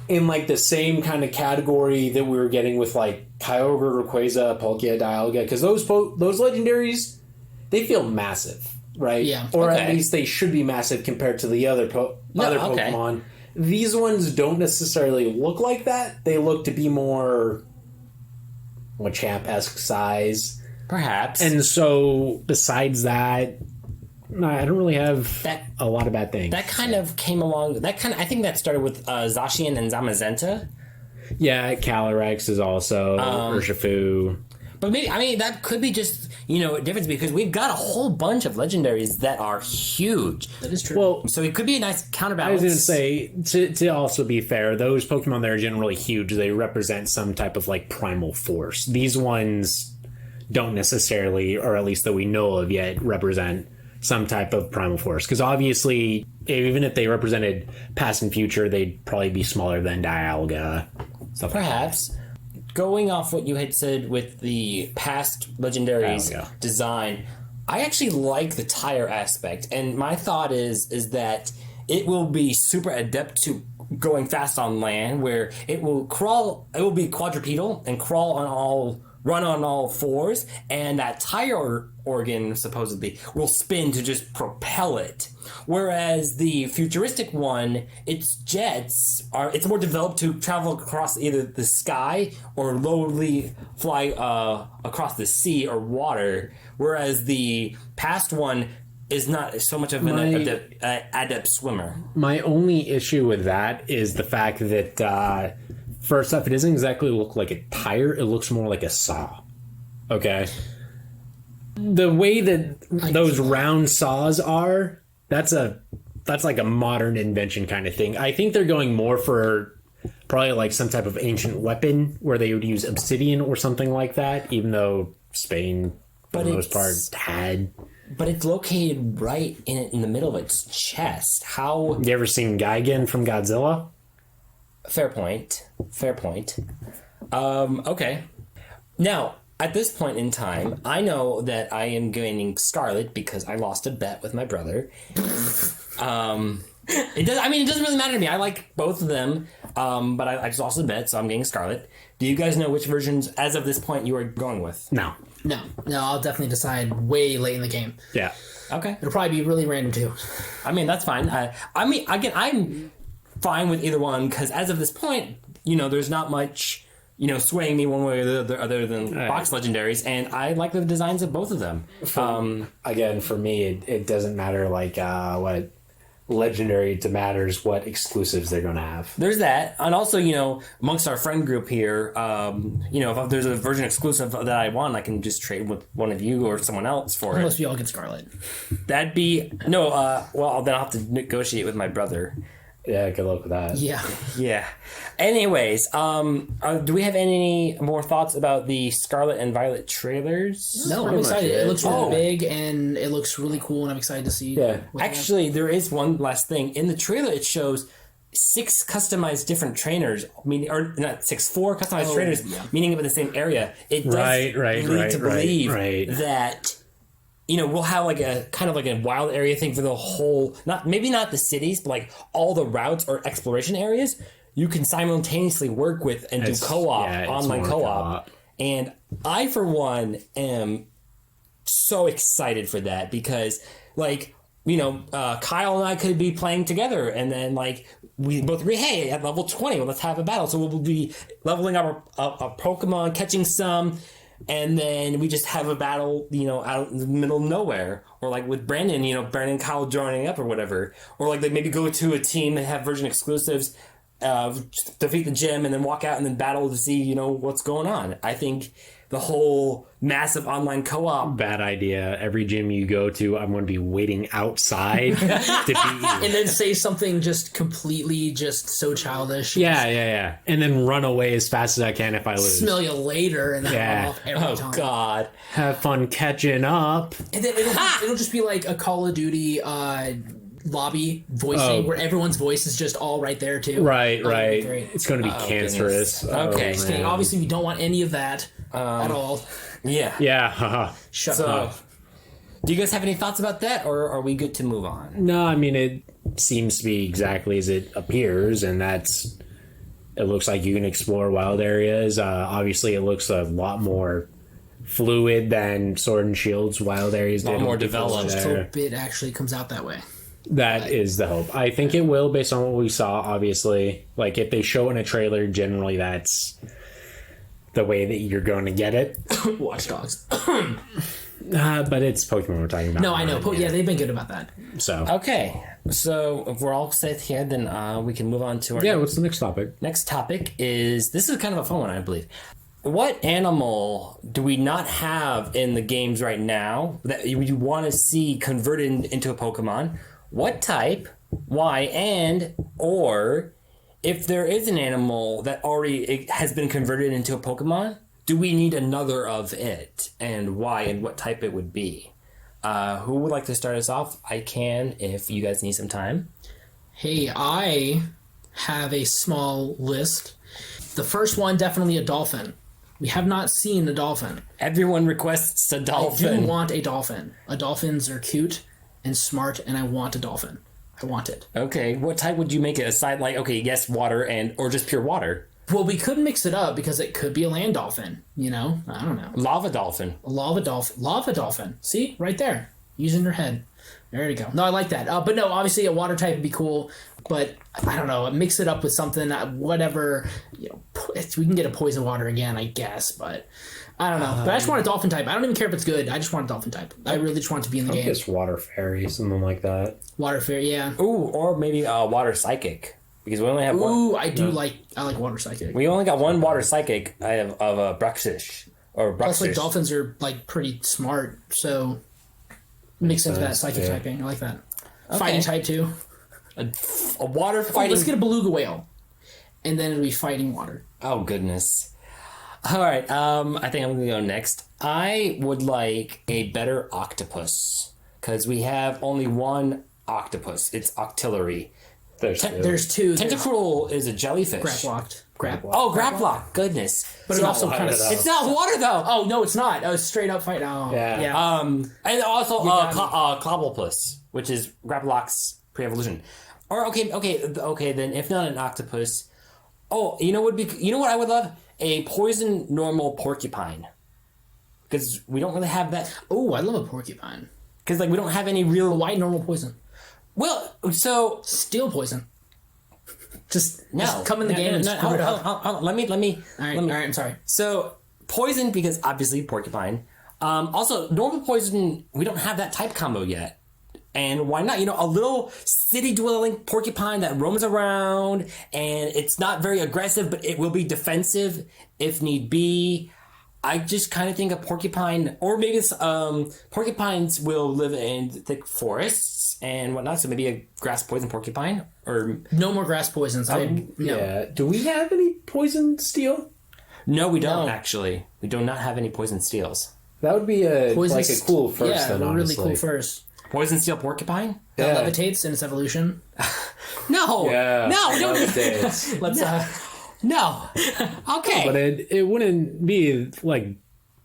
in like the same kind of category that we were getting with like Kyogre, Rayquaza, Palkia, Dialga, because those legendaries, they feel massive, right? Yeah. Or Okay. at least they should be massive compared to the other okay. Pokemon. These ones don't necessarily look like that. They look to be more Machamp-esque size. perhaps. And so, besides that, I don't really have That- a lot of bad things. that kind of came along. I think that started with Zacian and Zamazenta. Yeah, Calyrex is also Urshifu. But maybe that could be just a difference, because we've got a whole bunch of legendaries that are huge. That is true. Well, So it could be a nice I counterbalance. was going to say, to also be fair, those Pokemon that are generally huge, they represent some type of like primal force. These ones don't necessarily, or at least that we know of yet, represent some type of primal force. Because obviously, even if they represented past and future, they'd probably be smaller than Dialga. Stuff like that. Perhaps. Going off what you had said with the past legendaries Oh, yeah. design, I actually like the tire aspect, and my thought is that it will be super adept to going fast on land, where it will be quadrupedal and run on all fours, and that tire organ supposedly will spin to just propel it. Whereas the futuristic one, its it's more developed to travel across either the sky or lowly fly across the sea or water. Whereas the past one is not so much of an adept swimmer. My only issue with that is the fact that, first off, it doesn't exactly look like a tire. It looks more like a saw. Okay? The way that those round saws are, that's a that's like a modern invention kind of thing. I think they're going more for probably like some type of ancient weapon where they would use obsidian or something like that, even though Spain, for the most part, had. But it's located right in the middle of its chest. How? You ever seen Gigan from Godzilla? Fair point. Okay. Now, at this point in time, I know that I am gaining Scarlet because I lost a bet with my brother. It doesn't really matter to me. I like both of them, but I just lost a bet, so I'm getting Scarlet. Do you guys know which versions, as of this point, you are going with? No. No, I'll definitely decide way late in the game. Yeah. Okay. It'll probably be really random too. I mean, that's fine. I'm fine with either one because as of this point, there's not much, swaying me one way or the other, other than box legendaries, and I like the designs of both of them. Again, for me, it doesn't matter like what legendary to matters what exclusives they're going to have. There's that, and also amongst our friend group here, if there's a version exclusive that I want, I can just trade with one of you or someone else for it. Unless we all get Scarlet. That'd be no. Well, then I'll have to negotiate with my brother. Yeah, good luck with that. Yeah. Yeah. Anyways, do we have any more thoughts about the Scarlet and Violet trailers? No, I'm excited. It looks really big and it looks really cool, and I'm excited to see. Yeah. Actually, there is one last thing. In the trailer, it shows 6 customized different trainers, or not 6, 4 customized trainers, meaning in the same area. It does lead to believe that. We'll have like a kind of like a wild area thing for the whole, maybe not the cities, but like all the routes or exploration areas you can simultaneously work with and do co-op, online co-op. And I, for one, am so excited for that because Kyle and I could be playing together and then we both agree, hey, at level 20, let's have a battle. So we'll be leveling up our Pokemon, catching some, and then we just have a battle, out in the middle of nowhere. Or with Brandon, Brandon and Kyle joining up or whatever. Or they maybe go to a team that have version exclusives, defeat the gym, and then walk out and then battle to see, what's going on. I think the whole massive online co-op. Bad idea. Every gym you go to, I'm going to be waiting outside to beat you. And then say something just completely just so childish. Yeah. And then run away as fast as I can if I lose. Smell you later and then run off every time. God. Have fun catching up. And then it'll just be like a Call of Duty lobby voicing where everyone's voice is just all right there too. Right. It's going to be cancerous. Okay. Obviously, we don't want any of that at all. Yeah. Shut up. Do you guys have any thoughts about that, or are we good to move on? No, I mean, it seems to be exactly as it appears, and it looks like you can explore wild areas. Obviously, it looks a lot more fluid than Sword and Shield's wild areas did. A lot more developed. I hope it actually comes out that way. That is the hope. I think it will, based on what we saw, obviously. If they show in a trailer, generally that's the way that you're going to get it. Watch Dogs. But it's Pokemon we're talking about. No, I know. They've been good about that. So okay. So if we're all set here, then we can move on to our what's the next topic? Next topic is, this is kind of a fun one, I believe. What animal do we not have in the games right now that you want to see converted into a Pokemon? What type? Why? And or if there is an animal that already has been converted into a Pokemon, do we need another of it? And why and what type it would be? Who would like to start us off? I can if you guys need some time. Hey, I have a small list. The first one, definitely a dolphin. We have not seen a dolphin. Everyone requests a dolphin. I do want a dolphin. Dolphins are cute and smart, and I want a dolphin. I want it. Okay, what type would you make it? Aside, yes, water or just pure water? Well, we could mix it up because it could be a land dolphin. I don't know. Lava dolphin. Lava dolphin. See, right there, using your head. There you go. No, I like that. But no, obviously a water type would be cool. But I don't know. Mix it up with something, whatever. We can get a poison water again, I guess. But I don't know. But I just want a dolphin type. I don't even care if it's good. I just want a dolphin type. I really just want it to be in the game. It's water fairy, something like that. Water fairy, yeah. Ooh, or maybe water psychic. Because we only have one. Ooh, I like water psychic. We only got one water psychic of a Bruxish. Plus, dolphins are pretty smart, so mix into that psychic typing. I like that. Okay. Fighting type too. A water fighting. Let's get a beluga whale, and then it'll be fighting water. Oh goodness. All right. I think I'm gonna go next. I would like a better octopus because we have only one octopus. It's octillery. There's two. Tentacruel is a jellyfish. Graplocked. Oh, graplock. Goodness. But it also kind of. It's not water though. Oh no, it's not. Oh, straight up fight. Oh yeah. And also Clobblepus, which is Graplock's pre-evolution. Or okay. Then if not an octopus, you know what I would love? A poison normal porcupine, because we don't really have that. Oh, I love a porcupine. Because we don't have any real white normal poison. Well, so steel poison. Just come in the game and screw it up. Let me. All right, I'm sorry. So poison, because obviously porcupine. Also, normal poison, we don't have that type combo yet. And why not? A little city-dwelling porcupine that roams around, and it's not very aggressive, but it will be defensive if need be. I just kind of think a porcupine, or maybe porcupines will live in thick forests and whatnot, so maybe a grass poison porcupine, or no more grass poisons. Yeah. Do we have any poison steel? No, we don't actually. We do not have any poison steels. That would be a cool first. Yeah, then, really cool first. Poison steel porcupine that levitates in its evolution. No, yeah, no, we don't. Let's no. Okay, but it wouldn't be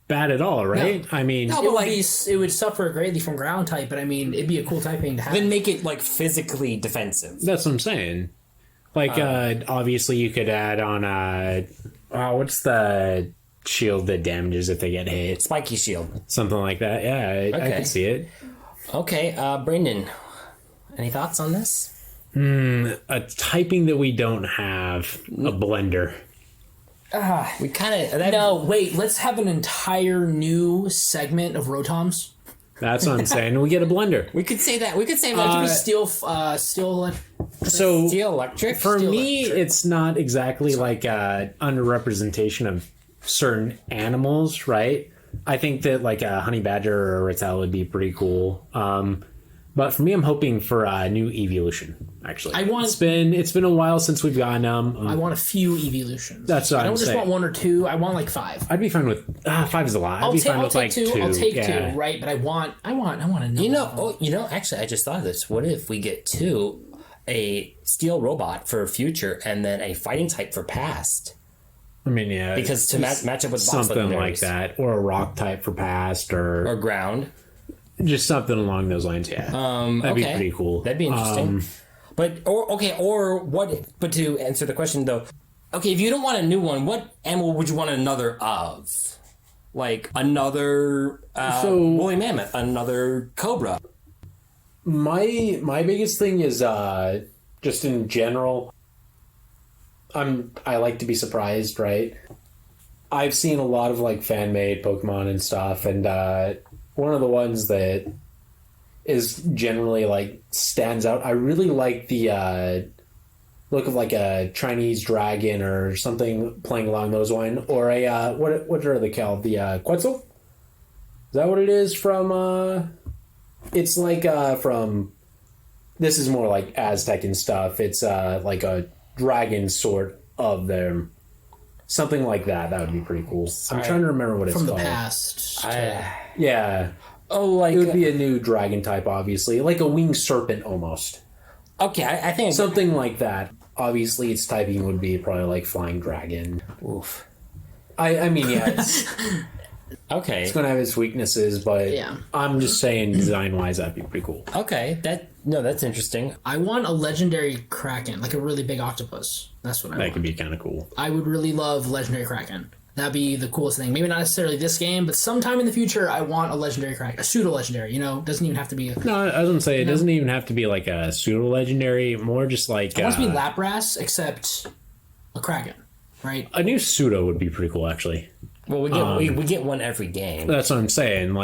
bad at all, right? No. I mean, no, but it would suffer greatly from ground type, but I mean, it'd be a cool typing to have. Then make it physically defensive. That's what I'm saying. Obviously, you could add on what's the shield that damages if they get hit? Spiky shield, something like that. Yeah, I can see it. Okay, Brendan, any thoughts on this? A typing that we don't have, a blender. We kind of... No, wait, let's have an entire new segment of Rotoms. That's what I'm saying. We get a blender. We could say that. Steel steel electric? For me, it's not exactly a underrepresentation of certain animals, right? I think that a honey badger or a rattle would be pretty cool. But for me, I'm hoping for a new evolution. Actually, it's been a while since we've gotten them. I want a few evolutions. That's what I don't just want one or two. I want 5. I'd be fine with 5 is a lot. I'll take two. I'll take 2, right? But I want to know. Actually, I just thought of this. What if we get 2, a steel robot for future, and then a fighting type for past? I mean, yeah, because to match up with something like that, or a rock type for past, or ground, just something along those lines. Yeah, that'd be pretty cool. That'd be interesting. But to answer the question though, okay, if you don't want a new one, what animal would you want another of? Another woolly mammoth, another cobra. My biggest thing is just in general. I like to be surprised, right? I've seen a lot of fan-made Pokemon and stuff, and one of the ones that is generally stands out. I really like the look of a Chinese dragon or something playing along those lines, or a what are they called? The Quetzal? Is that what it is from? It's from. This is more Aztec and stuff. It's a dragon sort of them. Something like that. That would be pretty cool. I'm trying to remember what it's called. From the past. Yeah. Oh, it would be a new dragon type, obviously. Like a winged serpent, almost. Okay, I think... Something like that. Obviously, its typing would be probably flying dragon. Oof. I mean, yeah, it's... Okay. It's going to have its weaknesses, but I'm just saying design-wise, that'd be pretty cool. Okay, that's interesting. I want a legendary Kraken, a really big octopus. That's what I want. That could be kind of cool. I would really love legendary Kraken. That'd be the coolest thing. Maybe not necessarily this game, but sometime in the future, I want a legendary Kraken. A pseudo-legendary, doesn't even have to be No, I was going to say, it doesn't even have to be a pseudo-legendary, more just I want it to be Lapras, except a Kraken, right? A new pseudo would be pretty cool, actually. Well, we get one every game. That's what I'm saying.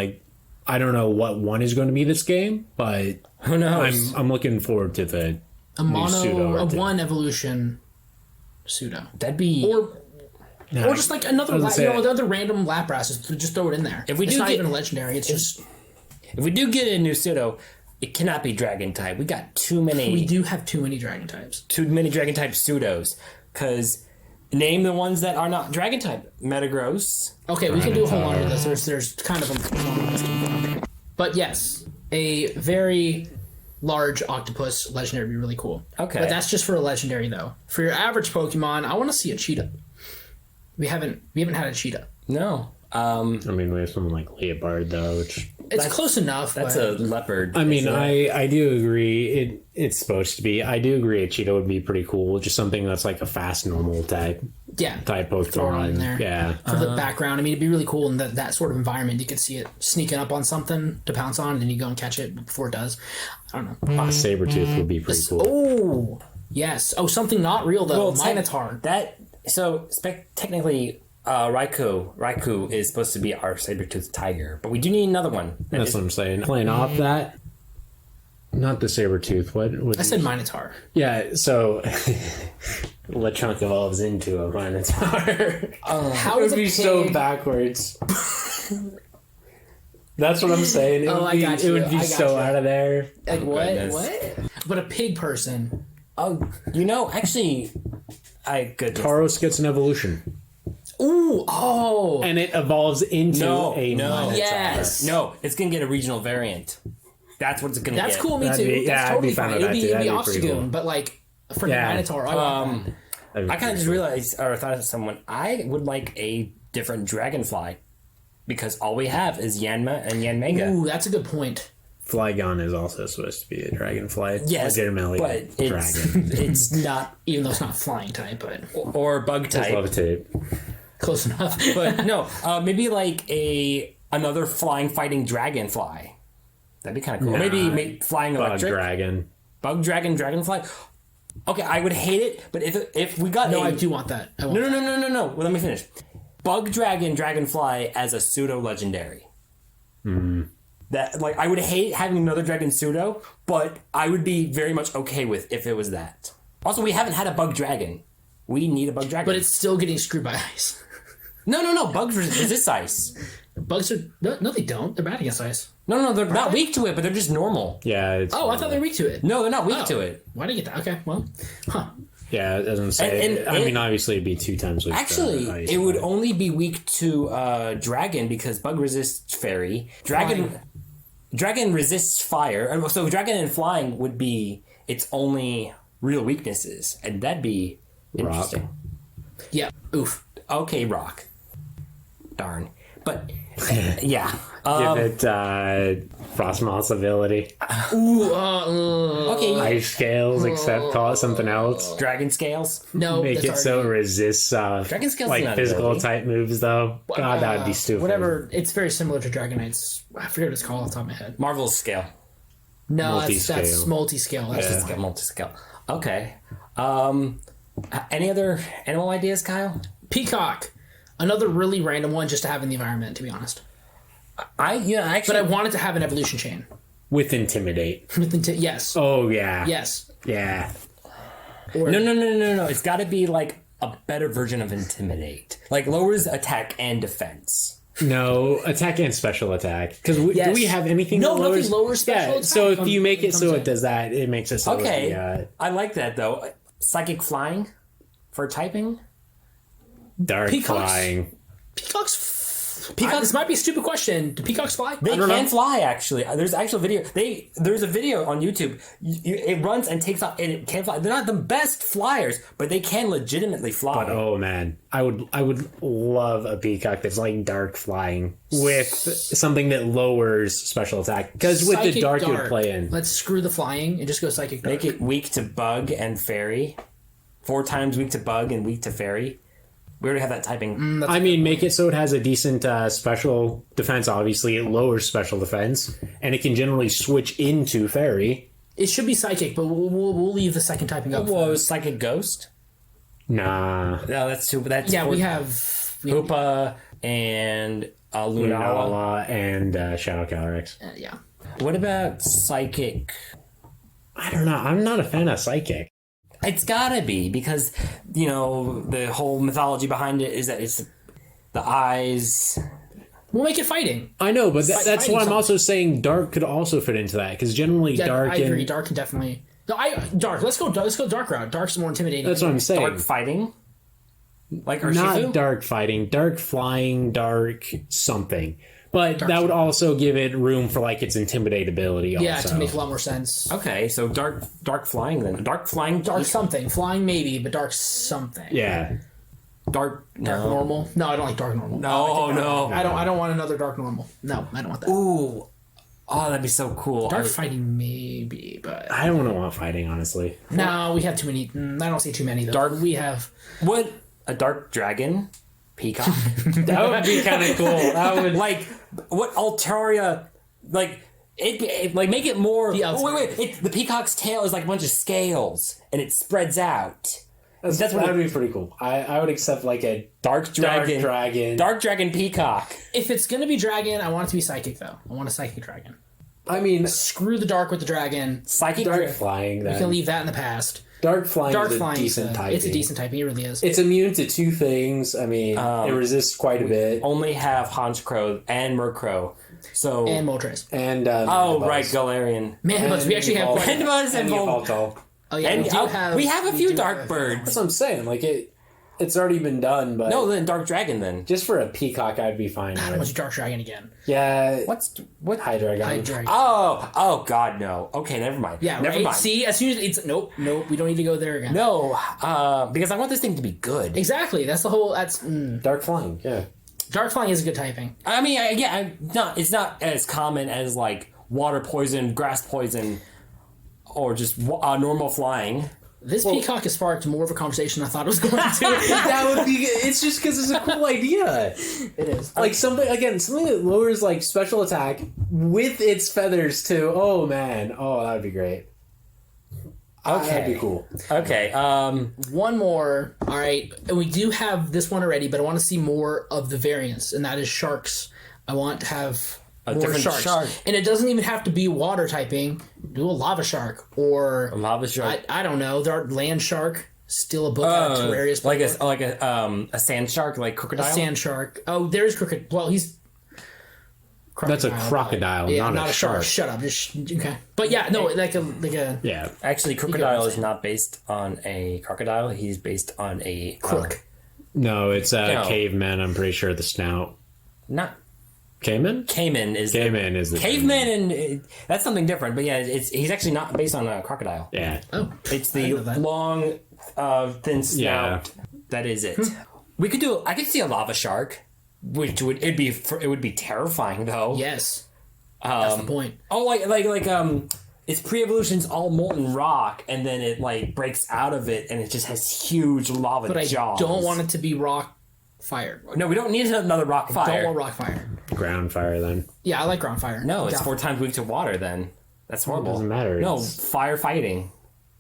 I don't know what one is going to be this game, but who knows? I'm looking forward to the one evolution pseudo. That'd be or just another another random Lapras. Just throw it in there. It's not even a legendary. It's just if we do get a new pseudo, it cannot be dragon type. We got too many. We do have too many dragon types. Too many dragon type pseudos. Because name the ones that are not dragon type. Metagross. Okay, we can do a whole lot of this. There's kind of a... But yes, a very large octopus legendary would be really cool. Okay. But that's just for a legendary, though. For your average Pokemon, I want to see a cheetah. We haven't had a cheetah. No. I mean, we have something like Leopard, though, which... It's close enough. That's a leopard. I mean, I do agree. It's supposed to be. I do agree a cheetah would be pretty cool. Just something that's like a fast, normal type Pokemon. Throw it in there. Yeah. For the background. I mean, it'd be really cool in that sort of environment. You could see it sneaking up on something to pounce on, and then you go and catch it before it does. I don't know. Sabertooth would be pretty cool. Oh, yes. Oh, something not real, though. Minotaur. Technically... Raikou is supposed to be our saber-toothed tiger, but we do need another one. That's what I'm saying. Playing off that, not the Sabertooth. What I said Minotaur. Yeah, so Lechonk evolves into a Minotaur. How it is would be so backwards. That's what I'm saying. It would got you. It would be so out of there. Like, what? Goodness. What? But a pig person. Oh, actually, Tauros gets an evolution. Ooh, oh. And it evolves into a Minotaur. Yes. No, it's going to get a regional variant. That's what it's going to get. That's cool, me too. That's totally fine. It'd be Obstagoon, but like a freaking Minotaur. I kind of just realized, or thought of someone, I would like a different dragonfly. Because all we have is Yanma and Yanmega. Ooh, that's a good point. Flygon is also supposed to be a dragonfly. Yes, legitimately but it's not, even though it's not flying type, but... Or bug type. Levitate. Close enough. But no, maybe like another flying fighting dragonfly. That'd be kind of cool. Nah, maybe flying electric. Bug dragon, dragonfly. Okay, I would hate it, but if we got I do want that. No. Well, let me finish. Bug dragon, dragonfly as a pseudo legendary. That I would hate having another dragon pseudo, but I would be very much okay with if it was that. Also, we haven't had a bug dragon. We need a bug dragon. But it's still getting screwed by ice. No. Bugs resist ice. Bugs are... No, they don't. They're bad against ice. No, they're not weak to it, but they're just normal. Yeah. I thought they were weak to it. No, they're not weak to it. Why did I get that? Okay, well, Yeah, it doesn't say. I mean, obviously, it'd be 2 times weak. Actually, it would only be weak to dragon because bug resists fairy. Dragon resists fire. So dragon and flying would be its only real weaknesses, and that'd be interesting. Rock. yeah. Oof. Okay, rock. Darn. But yeah. Give it Frostmoth's ability. Ooh. Okay. Ice scales, except call it something else. Dragon scales. No. Make it so it resists Dragon scales like not physical ability. type moves, though. God, that would be stupid. Whatever. It's very similar to Dragonite's. I forget what it's called off the top of my head. Marvel's scale. No, that's Multi-scale. multi-scale. That's Multi-scale. Okay. Any other animal ideas, Kyle? Peacock. Another really random one just to have in the environment, to be honest. Actually, But I wanted to have an evolution chain. With Intimidate. Yes. Oh, yeah. Yes. Yeah. Or, No. It's got to be like a better version of Intimidate. Like lowers attack and defense. No, attack and special attack. Because do Yes. we have anything No, that lowers? nothing lowers special attack so if when you make it it so comes it in. does that, it makes it so Okay. I like that though. Psychic flying for typing. dark Peacocks? flying. Peacocks. This might be a stupid question. Do peacocks fly? They can fly, actually. There's actual video. There's a video on YouTube. It runs and takes off, and it can fly. They're not the best flyers, but they can legitimately fly. But oh man, I would love a peacock that's like dark flying with something that lowers special attack. Because with the dark, you would play in. Let's screw the flying and just go psychic dark. Make it weak to bug and fairy. 4 times weak to bug and weak to fairy. We already have that typing. I mean, make it so it has a decent special defense. Obviously, it lowers special defense, and it can generally switch into fairy. It should be psychic, but we'll leave the second typing up. Whoa, psychic ghost? Nah. No, that's too. That's Yeah, for we have Hoopa and Lunala. Lunala and Shadow Calyrex. yeah. What about psychic? I don't know. I'm not a fan of psychic. It's gotta be because the whole mythology behind it is that it's the eyes We'll make it fighting. I know, but that's fighting why I'm something. also saying dark could also fit into that because generally Yeah, dark. I agree. Dark can definitely. No, dark. Let's go dark route. Dark's more intimidating. That's what I'm saying. Dark fighting? Like Urshifu? Not dark fighting, dark flying, dark something. But that would also give it room for like its intimidate-ability. Yeah, also. to make a lot more sense. Okay, so dark flying then. Dark flying? Dark something. Flying maybe, but dark something. Yeah. Dark Normal. No, I don't like dark normal. No. I don't want another dark normal. No, I don't want that. Ooh. Oh, that'd be so cool. Dark fighting maybe, but I don't want fighting, honestly. no, we have too many. I don't see too many though. Dark- We have. Would a dark dragon? Peacock? That would be kind of cool. That would like, what Altaria... Like, like make it more... The wait. The peacock's tail is like a bunch of scales, and it spreads out. that would be pretty cool. I would accept like a Dark dragon. Dark dragon peacock. If it's gonna be dragon, I want it to be psychic though. I want a psychic dragon. I mean, Screw the dark with the dragon. Psychic dark flying. We can Then leave that in the past. dark flying Dark is a flying. decent typing. It's a decent typing. It really is. It's immune to 2 things. I mean, it resists quite a bit. only have Honchkrow and Murkrow. So and Moltres. And oh right, Galarian. Man, but we actually have quite. Mandibuds and Vol- Yveltal. Oh yeah, and we we have a few dark birds. That's what I'm saying. Like it's already been done, but No, then dark dragon then. just for a peacock, I'd be fine. I don't with. want you dark dragon again. Yeah, What? Hydreigon. High dragon. Oh God, no. Okay, never mind. Yeah, never right? mind. See, as soon as it's nope. We don't need to go there again. No, because I want this thing to be good. Exactly. That's the whole. That's Dark flying. Yeah. dark flying is a good typing. I mean, it's not as common as like water poison, grass poison, or just normal flying. This peacock has sparked more of a conversation than I thought it was going to. That would be. It's just because it's a cool idea. It is. Like something that lowers like special attack with its feathers too. Oh man. Oh, that would be great. Okay. That'd be cool. Okay. One more. All right. And we do have this one already, but I want to see more of the variants, and that is sharks. I want to have more different sharks. shark. And it doesn't even have to be water typing. Do a lava shark or lava shark. I don't know. There are land shark. Still a book out of Terrarius. like a sand shark, like crocodile. sand shark. Oh, there's crocodile. Well, he's. That's a crocodile, Yeah, not a shark. Shut up. Just okay. But yeah, no, like a Yeah. Actually, crocodile is not based on a crocodile. He's based on a crook. No, it's a No. caveman. I'm pretty sure the snout. Not Cayman. Cayman is Cayman is the caveman, and that's something different. But yeah, he's actually not based on a crocodile. Yeah. Oh, It's I the know that. long, thin snout. That is it. We could do. I could see a lava shark, which would it would be terrifying though. yes. That's the point. Oh, like its pre-evolution's all molten rock, and then it like breaks out of it, and it just has huge lava But I jaws. don't want it to be rock fire. No, we don't need another rock fire. Don't want rock fire. Ground fire then. Yeah, I like ground fire. No, it's Yeah. 4 times weak to water. Then that's horrible. doesn't matter. No, It's- firefighting.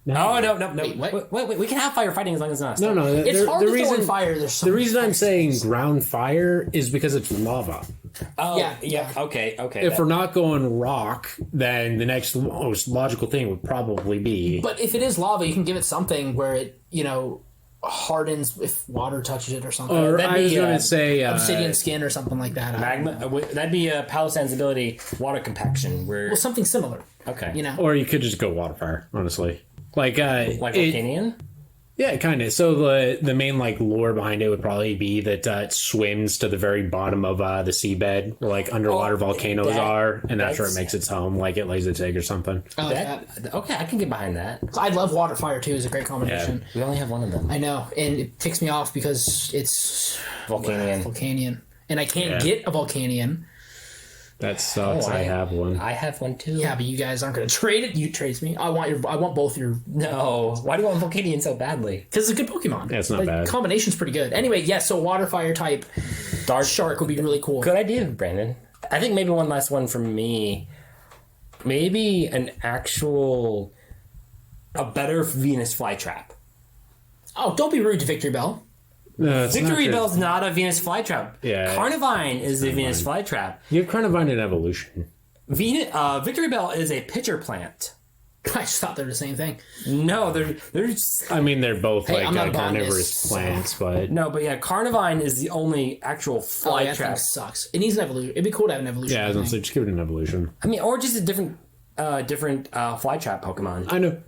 No, no. Wait, what? Wait. We can have firefighting as long as it's not. No. It's hard the to reason, throw in fire. There's so The much reason I'm fire. saying ground fire is because it's lava. Oh, Yeah, yeah. yeah. Okay. If we're not going rock, then the next most logical thing would probably be. But if it is lava, you can give it something where it, hardens if water touches it or something. Or that'd I was be, going to say Obsidian skin or something like that. magma. That'd be a Palosan's ability, water compaction. Where Well, something similar. okay, or you could just go water fire, honestly. Like Volcanion. yeah, kind of. So the main like lore behind it would probably be that it swims to the very bottom of the seabed, where like underwater volcanoes are, and that's where it makes its home. Like it lays its egg or something. I like that. Okay, I can get behind that. I love water fire too. It's a great combination. We only have one of them. I know, and it ticks me off because it's Volcanion. Volcanion, and I can't Yeah. get a Volcanion. That sucks. Oh, I have one. I have one too. Yeah, but you guys aren't going to trade it. You trade me. I want both your No. Why do you want Volcanion so badly? because it's a good Pokemon. Yeah, it's not bad. Combination's pretty good. Anyway, yes. So water fire type Dark shark would be really cool. Good idea, Brandon. I think maybe one last one from me. Maybe a better Venus flytrap. Oh, don't be rude to Victory Bell. No, it's not Victory true. Bell's not a Venus flytrap. Yeah. Carnivine is the Venus flytrap. You have Carnivine in evolution. Victory Bell is a pitcher plant. I just thought they're the same thing. No, they're just, I mean, they're both I'm not a carnivorous botanist, plants, but no, but yeah, Carnivine is the only actual That thing flytrap. sucks. It needs an evolution. It'd be cool to have an evolution. yeah, I was gonna say just give it an evolution. I mean, or just a different flytrap Pokemon. I know,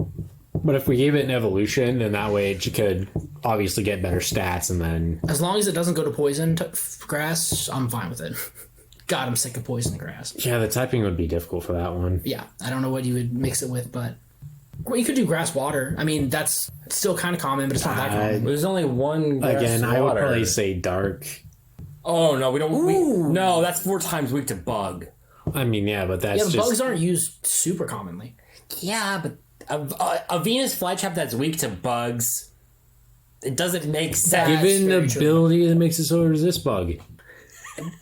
but if we gave it an evolution, then that way it could obviously get better stats, and then As long as it doesn't go to poison grass, I'm fine with it. God, I'm sick of poison grass. yeah, the typing would be difficult for that one. Yeah, I don't know what you would mix it with, but well, you could do grass water. I mean, that's still kind of common, but it's not that common. There's only one grass Again, I would water. probably say dark. Oh no, we don't. No, that's 4 times weak to bug. I mean, yeah, but that's Yeah, the just bugs aren't used super commonly. Yeah, but a Venus flytrap that's weak to bugs, it doesn't make sense. given the very true. ability that makes it so resist bug.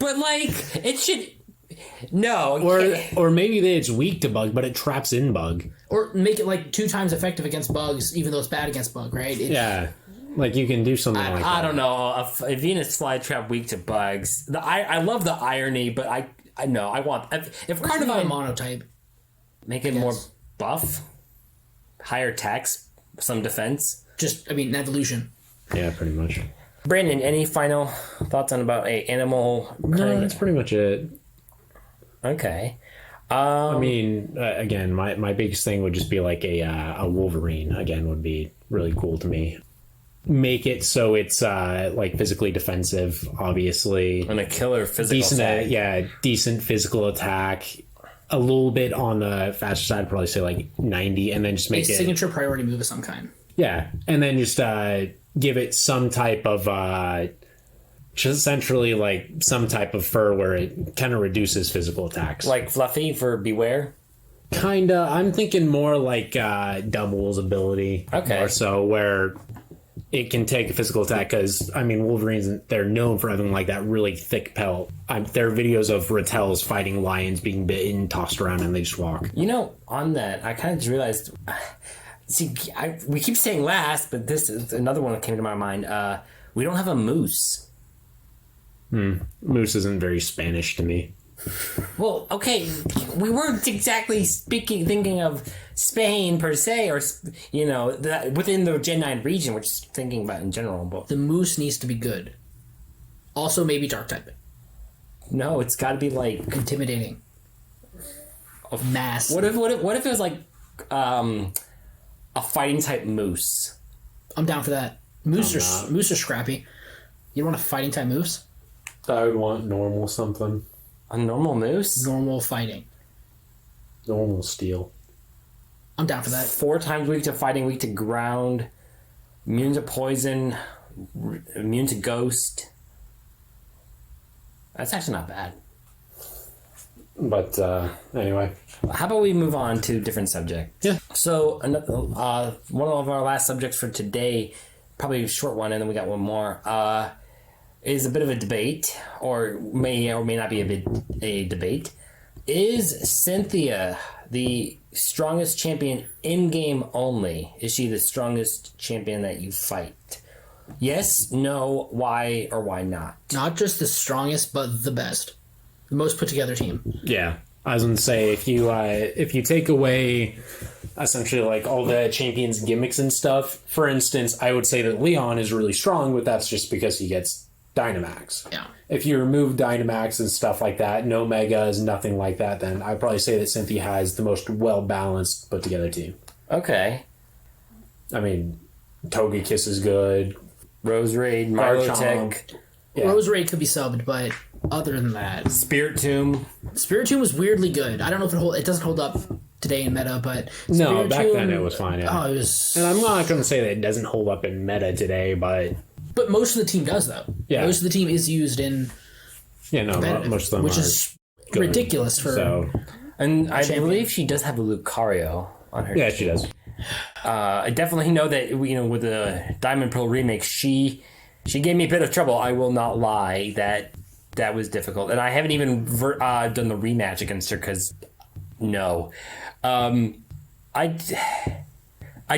But like, it should. No, Or maybe that it's weak to bug, but it traps in bug. Or make it like 2 times effective against bugs, even though it's bad against bug, right? Yeah, like you can do something like I that. don't know. A Venus flytrap weak to bugs. I love the irony, but I know I want if Kind of a Carnivine monotype. make it more buff, higher tax, some defense. Just, I mean, evolution. Yeah, pretty much. Brandon, any final thoughts on about a animal? No, that's pretty much it. Okay. I mean, again, my biggest thing would just be like a Wolverine. Again, would be really cool to me. Make it so it's like physically defensive, obviously. And a killer physical side. Decent physical attack. A little bit on the faster side, I'd probably say like 90, and then just A make it signature priority move of some kind. yeah, and then just give it some type of just essentially like some type of fur where it kind of reduces physical attacks. Like Fluffy for Beware. Kinda, I'm thinking more like Double's ability. Okay. Or so where it can take a physical attack because I mean Wolverines, they're known for having like that really thick pelt. There are videos of Rattels fighting lions being bitten, tossed around, and they just walk. You know, on that, I kind of just realized. See, we keep saying last, but this is another one that came to my mind. We don't have a moose. Moose isn't very Spanish to me. Well, okay, we weren't exactly thinking of Spain per se, or you know, within the Gen 9 region. We're just thinking about in general. But The moose needs to be good. Also, maybe dark type. no, it's got to be like Intimidating. Mass. what if it was like a fighting type moose? I'm down for that. Moose are scrappy. You don't want a fighting type moose? I would want normal something. A normal moose? Normal fighting. Normal steel. I'm down for that. 4 times weak to fighting, weak to ground, immune to poison, immune to ghost. That's actually not bad. But anyway. How about we move on to a different subject? Yeah. So one of our last subjects for today, probably a short one, and then we got one more, is a bit of a debate, or may not be a debate. Is Cynthia the strongest champion in-game only? Is she the strongest champion that you fight? Yes, no, why, or why not? Not just the strongest, but the best. The most put together team. Yeah. I was going to say, if you take away essentially like all the champions gimmicks and stuff, for instance, I would say that Leon is really strong, but that's just because he gets Dynamax. Yeah. If you remove Dynamax and stuff like that, no Megas, nothing like that, then I'd probably say that Cynthia has the most well-balanced, put-together team. Okay. I mean, Togekiss is good. Roserade, Garchomp. Milotic, Yeah. Roserade could be subbed, but other than that, Spiritomb. Spiritomb was weirdly good. I don't know if it doesn't hold up today in meta, but No, back Spiritomb- then it was fine, yeah. Oh, it was. And I'm not going to say that it doesn't hold up in meta today, but But most of the team does though. Yeah. Most of the team is used in yeah, no, competitive, most of them which are is good. ridiculous for. So, And I Champion. believe she does have a Lucario on her. yeah, she does. I definitely know that, you know, with the Diamond Pearl remake, she gave me a bit of trouble. I will not lie, that was difficult, and I haven't even done the rematch against her because no, I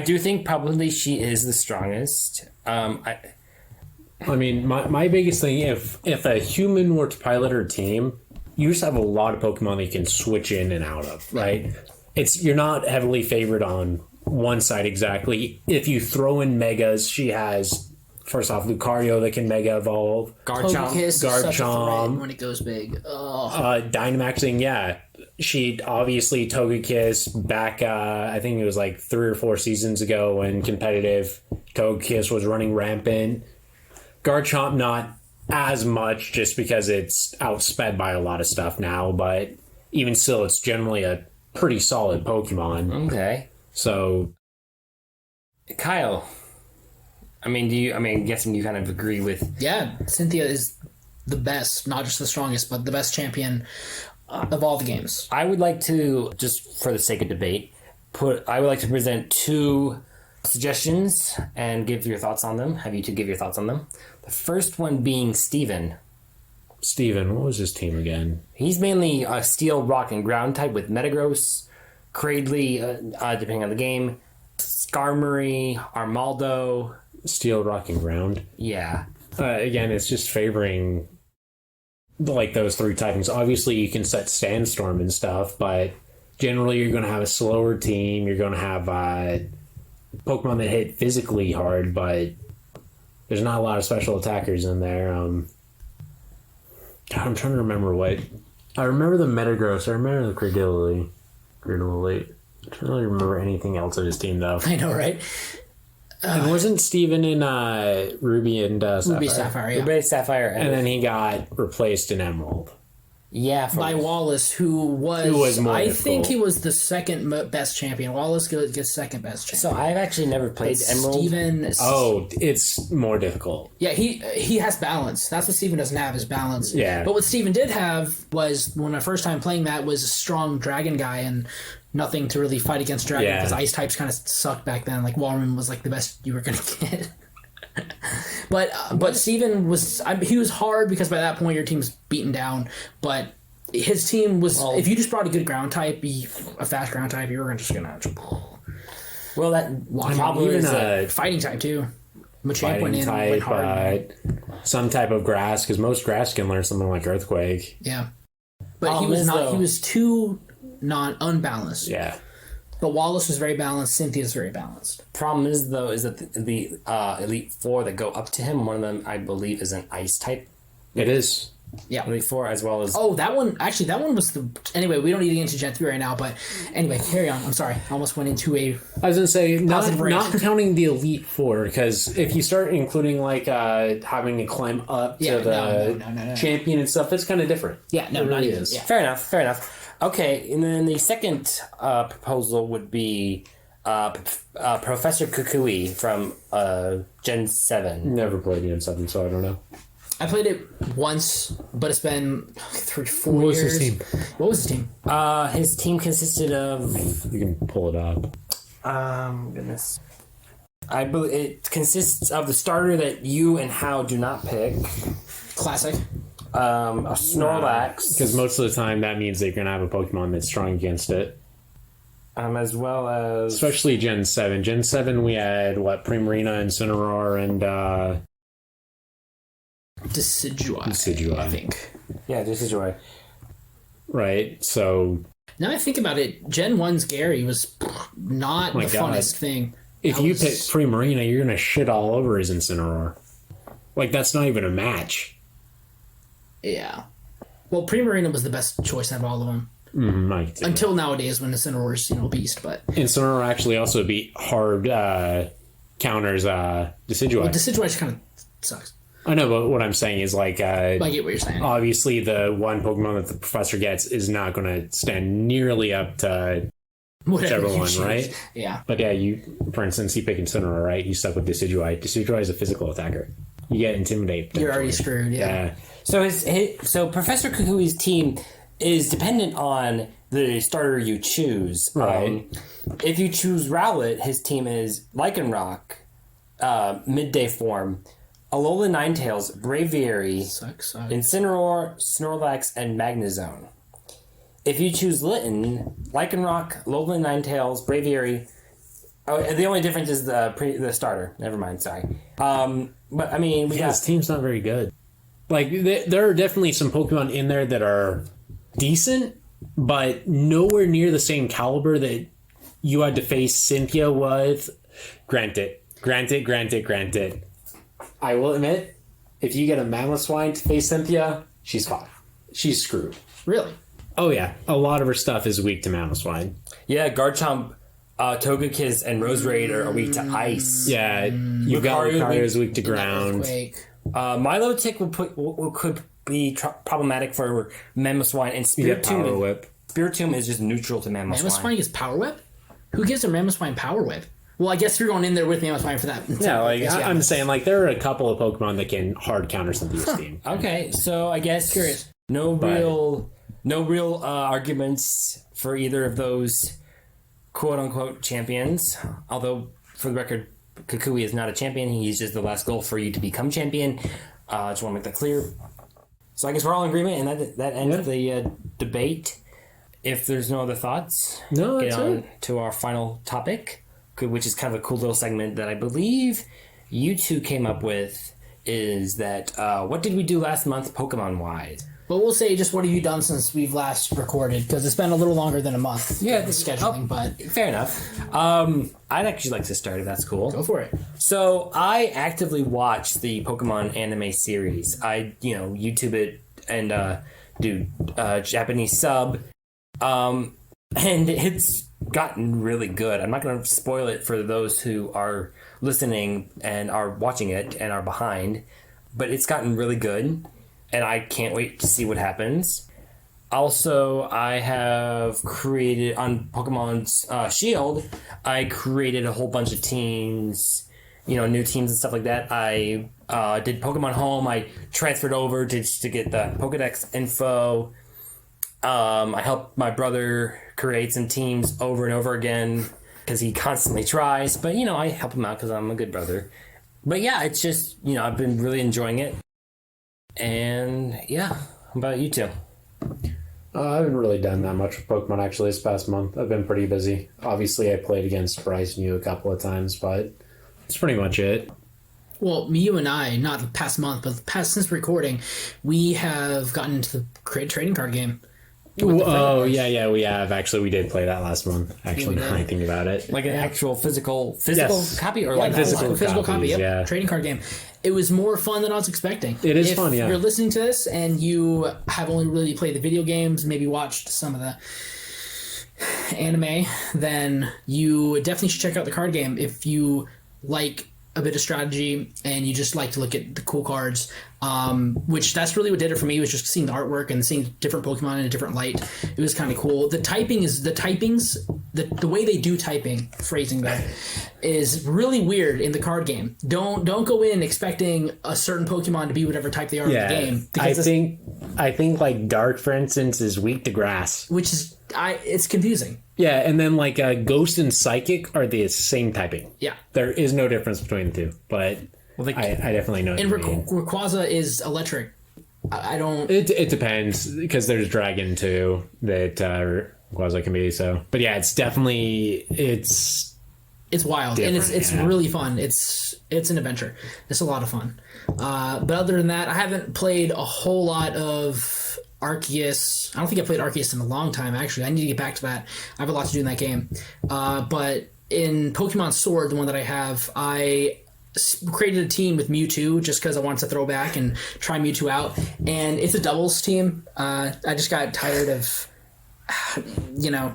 do think probably she is the strongest. I mean, my biggest thing, if a human were to pilot her team, you just have a lot of Pokemon that you can switch in and out of, right? you're not heavily favored on one side exactly. If you throw in megas, she has first off Lucario that can mega evolve. Togekiss is such a threat Garchomp. when it goes big. Oh. Dynamaxing, yeah. She obviously Togekiss back, I think it was like 3 or 4 seasons ago when competitive Togekiss was running rampant. Garchomp not as much just because it's outsped by a lot of stuff now, but even still, it's generally a pretty solid Pokemon. Okay. So, Kyle, I'm guessing you kind of agree with... Yeah, Cynthia is the best, not just the strongest, but the best champion of all the games. I would like to, just for the sake of debate, I would like to present 2 suggestions and give your thoughts on them. Have you two give your thoughts on them. The first one being Steven. Steven, what was his team again? He's mainly a steel, rock, and ground type with Metagross, Cradley, depending on the game, Skarmory, Armaldo. Steel, Rock, and Ground. Yeah. Again, it's just favoring like those 3 typings. Obviously, you can set Sandstorm and stuff, but generally you're going to have a slower team. You're going to have Pokemon that hit physically hard, but there's not a lot of special attackers in there. God, I'm trying to remember what... I remember the Metagross. I remember the Cradily. I don't really remember anything else of his team, though. I know, right? And wasn't Steven in Ruby and Sapphire? Ruby Sapphire, yeah. Ruby, Sapphire, And then he got replaced in Emerald. Yeah. By Wallace, who was more I difficult. think he was the second best champion. Wallace gets second best champion. So I've actually never played Emerald. Steven... Oh, it's more difficult. Yeah, he has balance. That's what Steven doesn't have, is balance. Yeah. But what Steven did have was, when my first time playing that, was a strong dragon guy and nothing to really fight against dragon, Yeah. because ice types kind of sucked back then. Like, Walrein was like the best you were going to get. But Steven was... he was hard because by that point your team's beaten down, but... His team was... if you just brought a good ground type, a fast ground type, you were just going to... Well, that probably even is a... Fighting type, too. Machamp went Fighting in and went type, hard. some type of grass, because most grass can learn something like Earthquake. Yeah. But he was too unbalanced. Yeah. But Wallace was very balanced. Cynthia's very balanced. Problem is, though, is that the Elite Four that go up to him, one of them, I believe, is an ice type. It is. Yeah. Elite Four, as well as... Oh, that one was the... Anyway, we don't need to get into Gen 3 right now, but anyway, carry on. I'm sorry. I almost went into a... I was going to say, not Positive counting the Elite Four, because if you start including, like, having to climb up to the champion and stuff, that's kind of different. Yeah, no, not even. Yeah. Fair enough. Okay, and then the second proposal would be Professor Kukui from Gen 7. Never played Gen 7, so I don't know. I played it once, but it's been 3-4 What was years. his team? What was his team? His team consisted of... You can pull it up. Goodness. I believe it consists of the starter that you and Hao do not pick. Classic. A Snorlax. Because most of the time that means that you're going to have a Pokemon that's strong against it. As well as... Especially Gen 7. Gen 7 we had, Primarina and Incineroar and... Decidueye, I think. Yeah, Decidueye. Right, so... Now I think about it, Gen 1's Gary was not the funnest thing. If you pick Primarina, you're going to shit all over his Incineroar. Like, that's not even a match. Yeah. Well, Primarina was the best choice out of all of them. Until nowadays when Incineroar's, a beast, but... Incineroar actually also beat hard counters Decidueye. Well, Decidueye kind of sucks. I know, but what I'm saying is, like... I get what you're saying. Obviously, the one Pokemon that the Professor gets is not going to stand nearly up to whichever one, right? Yeah. But yeah, for instance, you pick Incineroar, right? You stuck with Decidueye. Decidueye is a physical attacker. You get Intimidate. You're already screwed, yeah. So Professor Kukui's team is dependent on the starter you choose. Right. If you choose Rowlet, his team is Lycanroc, midday form, Alolan Ninetales, Braviary, Incineroar, Snorlax, and Magnezone. If you choose Litten, Lycanroc, Alolan Ninetales, Braviary. Oh, the only difference is the starter. Never mind, sorry. But I mean, his team's not very good. Like, there are definitely some Pokemon in there that are decent, but nowhere near the same caliber that you had to face Cynthia with. Granted. I will admit, if you get a Mamoswine to face Cynthia, she's fine. She's screwed. Really? Oh yeah, a lot of her stuff is weak to Mamoswine. Yeah, Garchomp, Togekiss, and Roserade are weak to ice. Yeah, you've got Lucario is weak to ground. Milotic could be problematic for Mamoswine, and Spiritomb. Whip. Spiritomb is just neutral to Mamoswine. Mamoswine gets Power Whip? Who gives a Mamoswine Power Whip? Well, I guess you're going in there with Mamoswine for that. Yeah, like I'm saying, like there are a couple of Pokemon that can hard counter Cynthia's team. Okay, so I guess Curious. no real arguments for either of those quote unquote champions. Although for the record, Kukui is not a champion; he's just the last goal for you to become champion. I just want to make that clear. So I guess we're all in agreement, and that ends the debate. If there's no other thoughts, get on to our final topic, which is kind of a cool little segment that I believe you two came up with. Is that what did we do last month, Pokemon wise? But we'll say just what have you done since we've last recorded, because it's been a little longer than a month. Yeah, the scheduling, but fair enough. I'd actually like to start if that's cool. Go for it. So I actively watch the Pokemon anime series. I YouTube it and do Japanese sub, and it's gotten really good. I'm not going to spoil it for those who are listening and are watching it and are behind, but it's gotten really good. And I can't wait to see what happens. Also, I have created on Pokemon's Shield, I created a whole bunch of teams, new teams and stuff like that. I did Pokemon Home. I transferred over to get the Pokedex info. I helped my brother create some teams over and over again because he constantly tries. But, I help him out because I'm a good brother. But yeah, it's just, I've been really enjoying it. And yeah, how about you two? I haven't really done that much with Pokemon actually this past month. I've been pretty busy. Obviously, I played against Bryce and you a couple of times, but that's pretty much it. Well, you and I, not the past month, but since recording, we have gotten into the trading card game. Oh, yeah, we have. Actually, we did play that last month. Actually, now I think about it. Like an actual physical Yes. copy? Or like physical copy, yep. Yeah. Trading card game. It was more fun than I was expecting. It is fun, yeah. If you're listening to this and you have only really played the video games, maybe watched some of the anime, then you definitely should check out the card game. If you like a bit of strategy and you just like to look at the cool cards, which that's really what did it for me, was just seeing the artwork and seeing different Pokemon in a different light. It was kind of cool. The way they do typing, phrasing that, is really weird in the card game. Don't go in expecting a certain Pokemon to be whatever type they are in the game. I think like Dark, for instance, is weak to Grass, which is it's confusing. Yeah, and then like Ghost and Psychic are the same typing. Yeah, there is no difference between the two, but I definitely know. And Rayquaza is electric. I don't. It depends because there's Dragon too that Rayquaza can be. So, but yeah, it's definitely it's wild and it's really fun. It's an adventure. It's a lot of fun. But other than that, I haven't played a whole lot of Arceus. I don't think I played Arceus in a long time, actually. I need to get back to that. I have a lot to do in that game. But in Pokemon Sword, the one that I have, I created a team with Mewtwo just because I wanted to throw back and try Mewtwo out. And it's a doubles team. I just got tired of,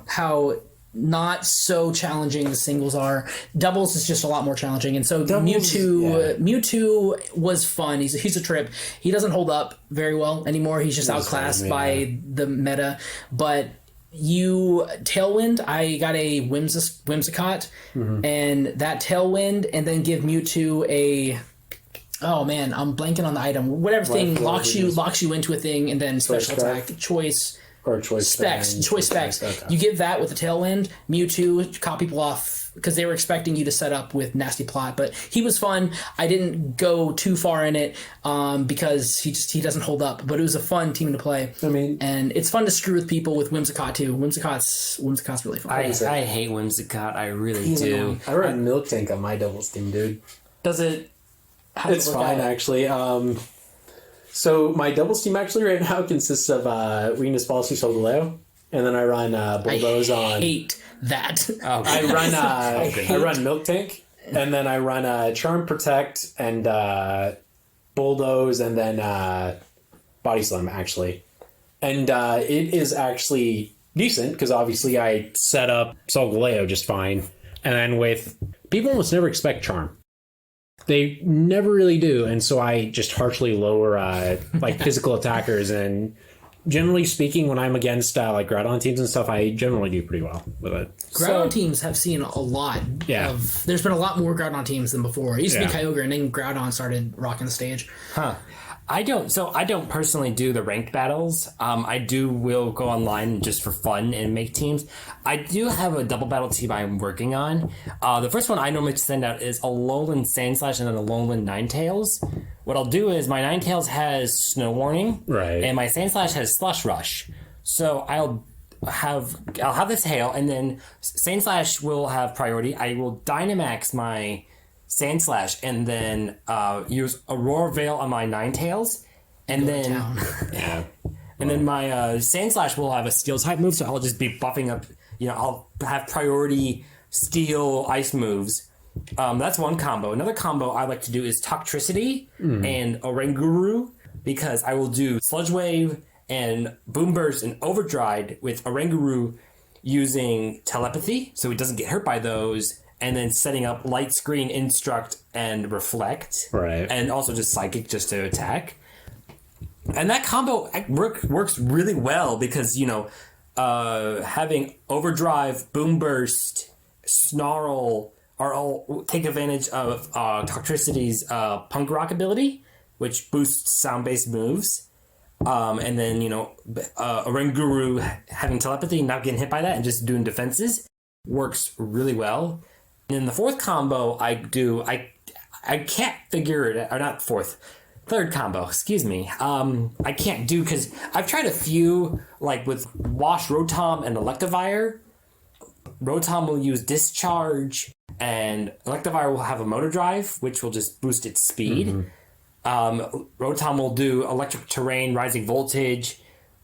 how not so challenging the singles are. Doubles is just a lot more challenging, and so Mewtwo was fun. He's a trip. He doesn't hold up very well anymore. He's just outclassed by the meta. But Tailwind, I got a Whimsicott, and that Tailwind, and then give Mewtwo a. Oh man, I'm blanking on the item. Whatever thing locks you into a thing, and then special attack choice. Or choice specs. Okay. You give that with the Tailwind, Mewtwo, caught people off because they were expecting you to set up with Nasty Plot. But he was fun. I didn't go too far in it because he doesn't hold up. But it was a fun team to play. And it's fun to screw with people with Whimsicott too. Whimsicott's really fun. I hate Whimsicott. I really do. I run Milk Tank on my doubles team, dude. Does it? It's fine actually. So my doubles team actually right now consists of Venus Policy Solgaleo, and then I run bulldoze on. Hate that. I run milk tank, and then I run charm protect and bulldoze, and then body slam actually, and it is actually decent because obviously I set up Solgaleo just fine, and then with people almost never expect charm. They never really do, and so I just harshly lower like physical attackers. And generally speaking, when I'm against like Groudon teams and stuff, I generally do pretty well with it. Groudon teams have seen a lot. Yeah. There's been a lot more Groudon teams than before. It used to be Yeah. Kyogre, and then Groudon started rocking the stage. I don't personally do the ranked battles. Will go online just for fun and make teams. I do have a double battle team I'm working on. The first one I normally send out is a Alolan Sandslash and then a Alolan Ninetales. What I'll do is my Ninetales has Snow Warning, Right. and my Sandslash has Slush Rush. So I'll have this hail, and then Sandslash will have priority. I will Dynamax my Sandslash, and then use Aurora Veil on my Ninetales, and then Yeah. and then my Sandslash will have a Steel type move, so I'll just be buffing up. I'll have priority Steel Ice moves. That's one combo. Another combo I like to do is Toxtricity and Oranguru, because I will do Sludge Wave and Boom Burst and Overdrive with Oranguru using Telepathy, so it doesn't get hurt by those. And then setting up Light Screen, Instruct, and Reflect. Right. And also just Psychic just to attack. And that combo works really well because, having Overdrive, Boom Burst, Snarl are all take advantage of Toxtricity's Punk Rock ability, which boosts sound-based moves. And then, Oranguru having Telepathy, not getting hit by that, and just doing defenses works really well. And in the fourth combo, I can't figure it out, or not fourth, third combo, excuse me. I can't do, because I've tried a few, like with Wash Rotom and Electivire. Rotom will use Discharge, and Electivire will have a Motor Drive, which will just boost its speed. Rotom will do Electric Terrain, Rising Voltage,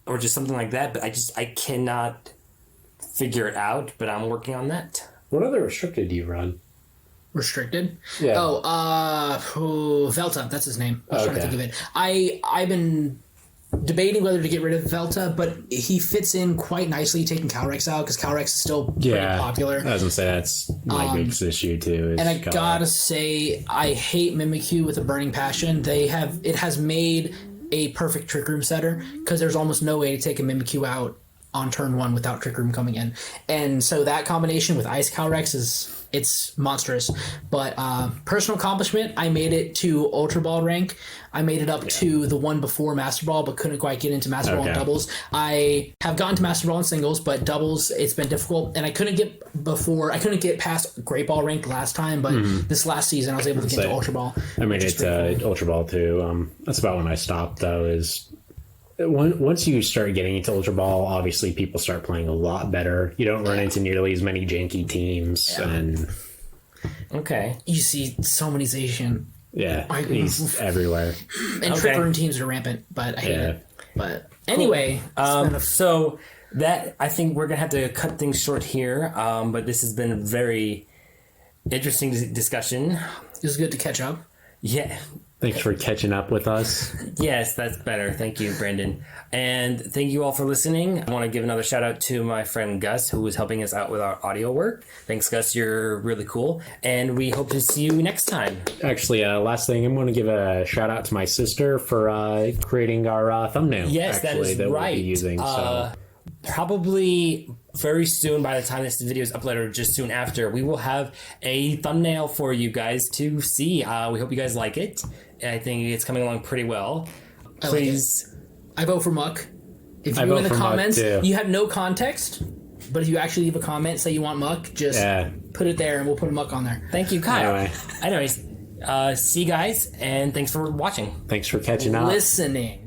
or just something like that, but I cannot figure it out, but I'm working on that. What other restricted do you run? Restricted? Yeah. Velta, that's his name. I was trying to Okay. think of it. I've been debating whether to get rid of Velta, but he fits in quite nicely taking Calyrex out, because Calyrex is still pretty popular. I was gonna say that's my biggest issue too. And I gotta say, I hate Mimikyu with a burning passion. It has made a perfect Trick Room setter, because there's almost no way to take a Mimikyu out on turn one without Trick Room coming in. And so that combination with Ice Calyrex it's monstrous. But personal accomplishment, I made it to Ultra Ball rank. I made it up to the one before Master Ball, but couldn't quite get into Master Ball in doubles. I have gotten to Master Ball in singles, but doubles, it's been difficult. And I couldn't get past Great Ball rank last time, but this last season I was able to get to Ultra Ball. I made it to Ultra Ball too. That's about when I stopped though, is once you start getting into Ultra Ball, obviously people start playing a lot better. You don't run into nearly as many janky teams, and okay, you see so many Zacian. Yeah, he's everywhere. And Trick Room teams are rampant, but I hate it. But anyway, so that I think we're gonna have to cut things short here. But this has been a very interesting discussion. It was good to catch up. Yeah. Thanks for catching up with us. Yes, that's better. Thank you, Brandon. And thank you all for listening. I want to give another shout out to my friend Gus, who was helping us out with our audio work. Thanks, Gus. You're really cool. And we hope to see you next time. Actually, last thing, I'm going to give a shout out to my sister for creating our thumbnail. Yes, actually, that is right. We'll be using, Probably very soon, by the time this video is uploaded, or just soon after, we will have a thumbnail for you guys to see. We hope you guys like it. I think it's coming along pretty well. Please. I vote for Muck. If you in the comments, you have no context, but if you actually leave a comment, say you want Muck, just put it there and we'll put Muck on there. Thank you, Kyle. Anyways, see you guys, and thanks for watching. Thanks for catching up. Listening.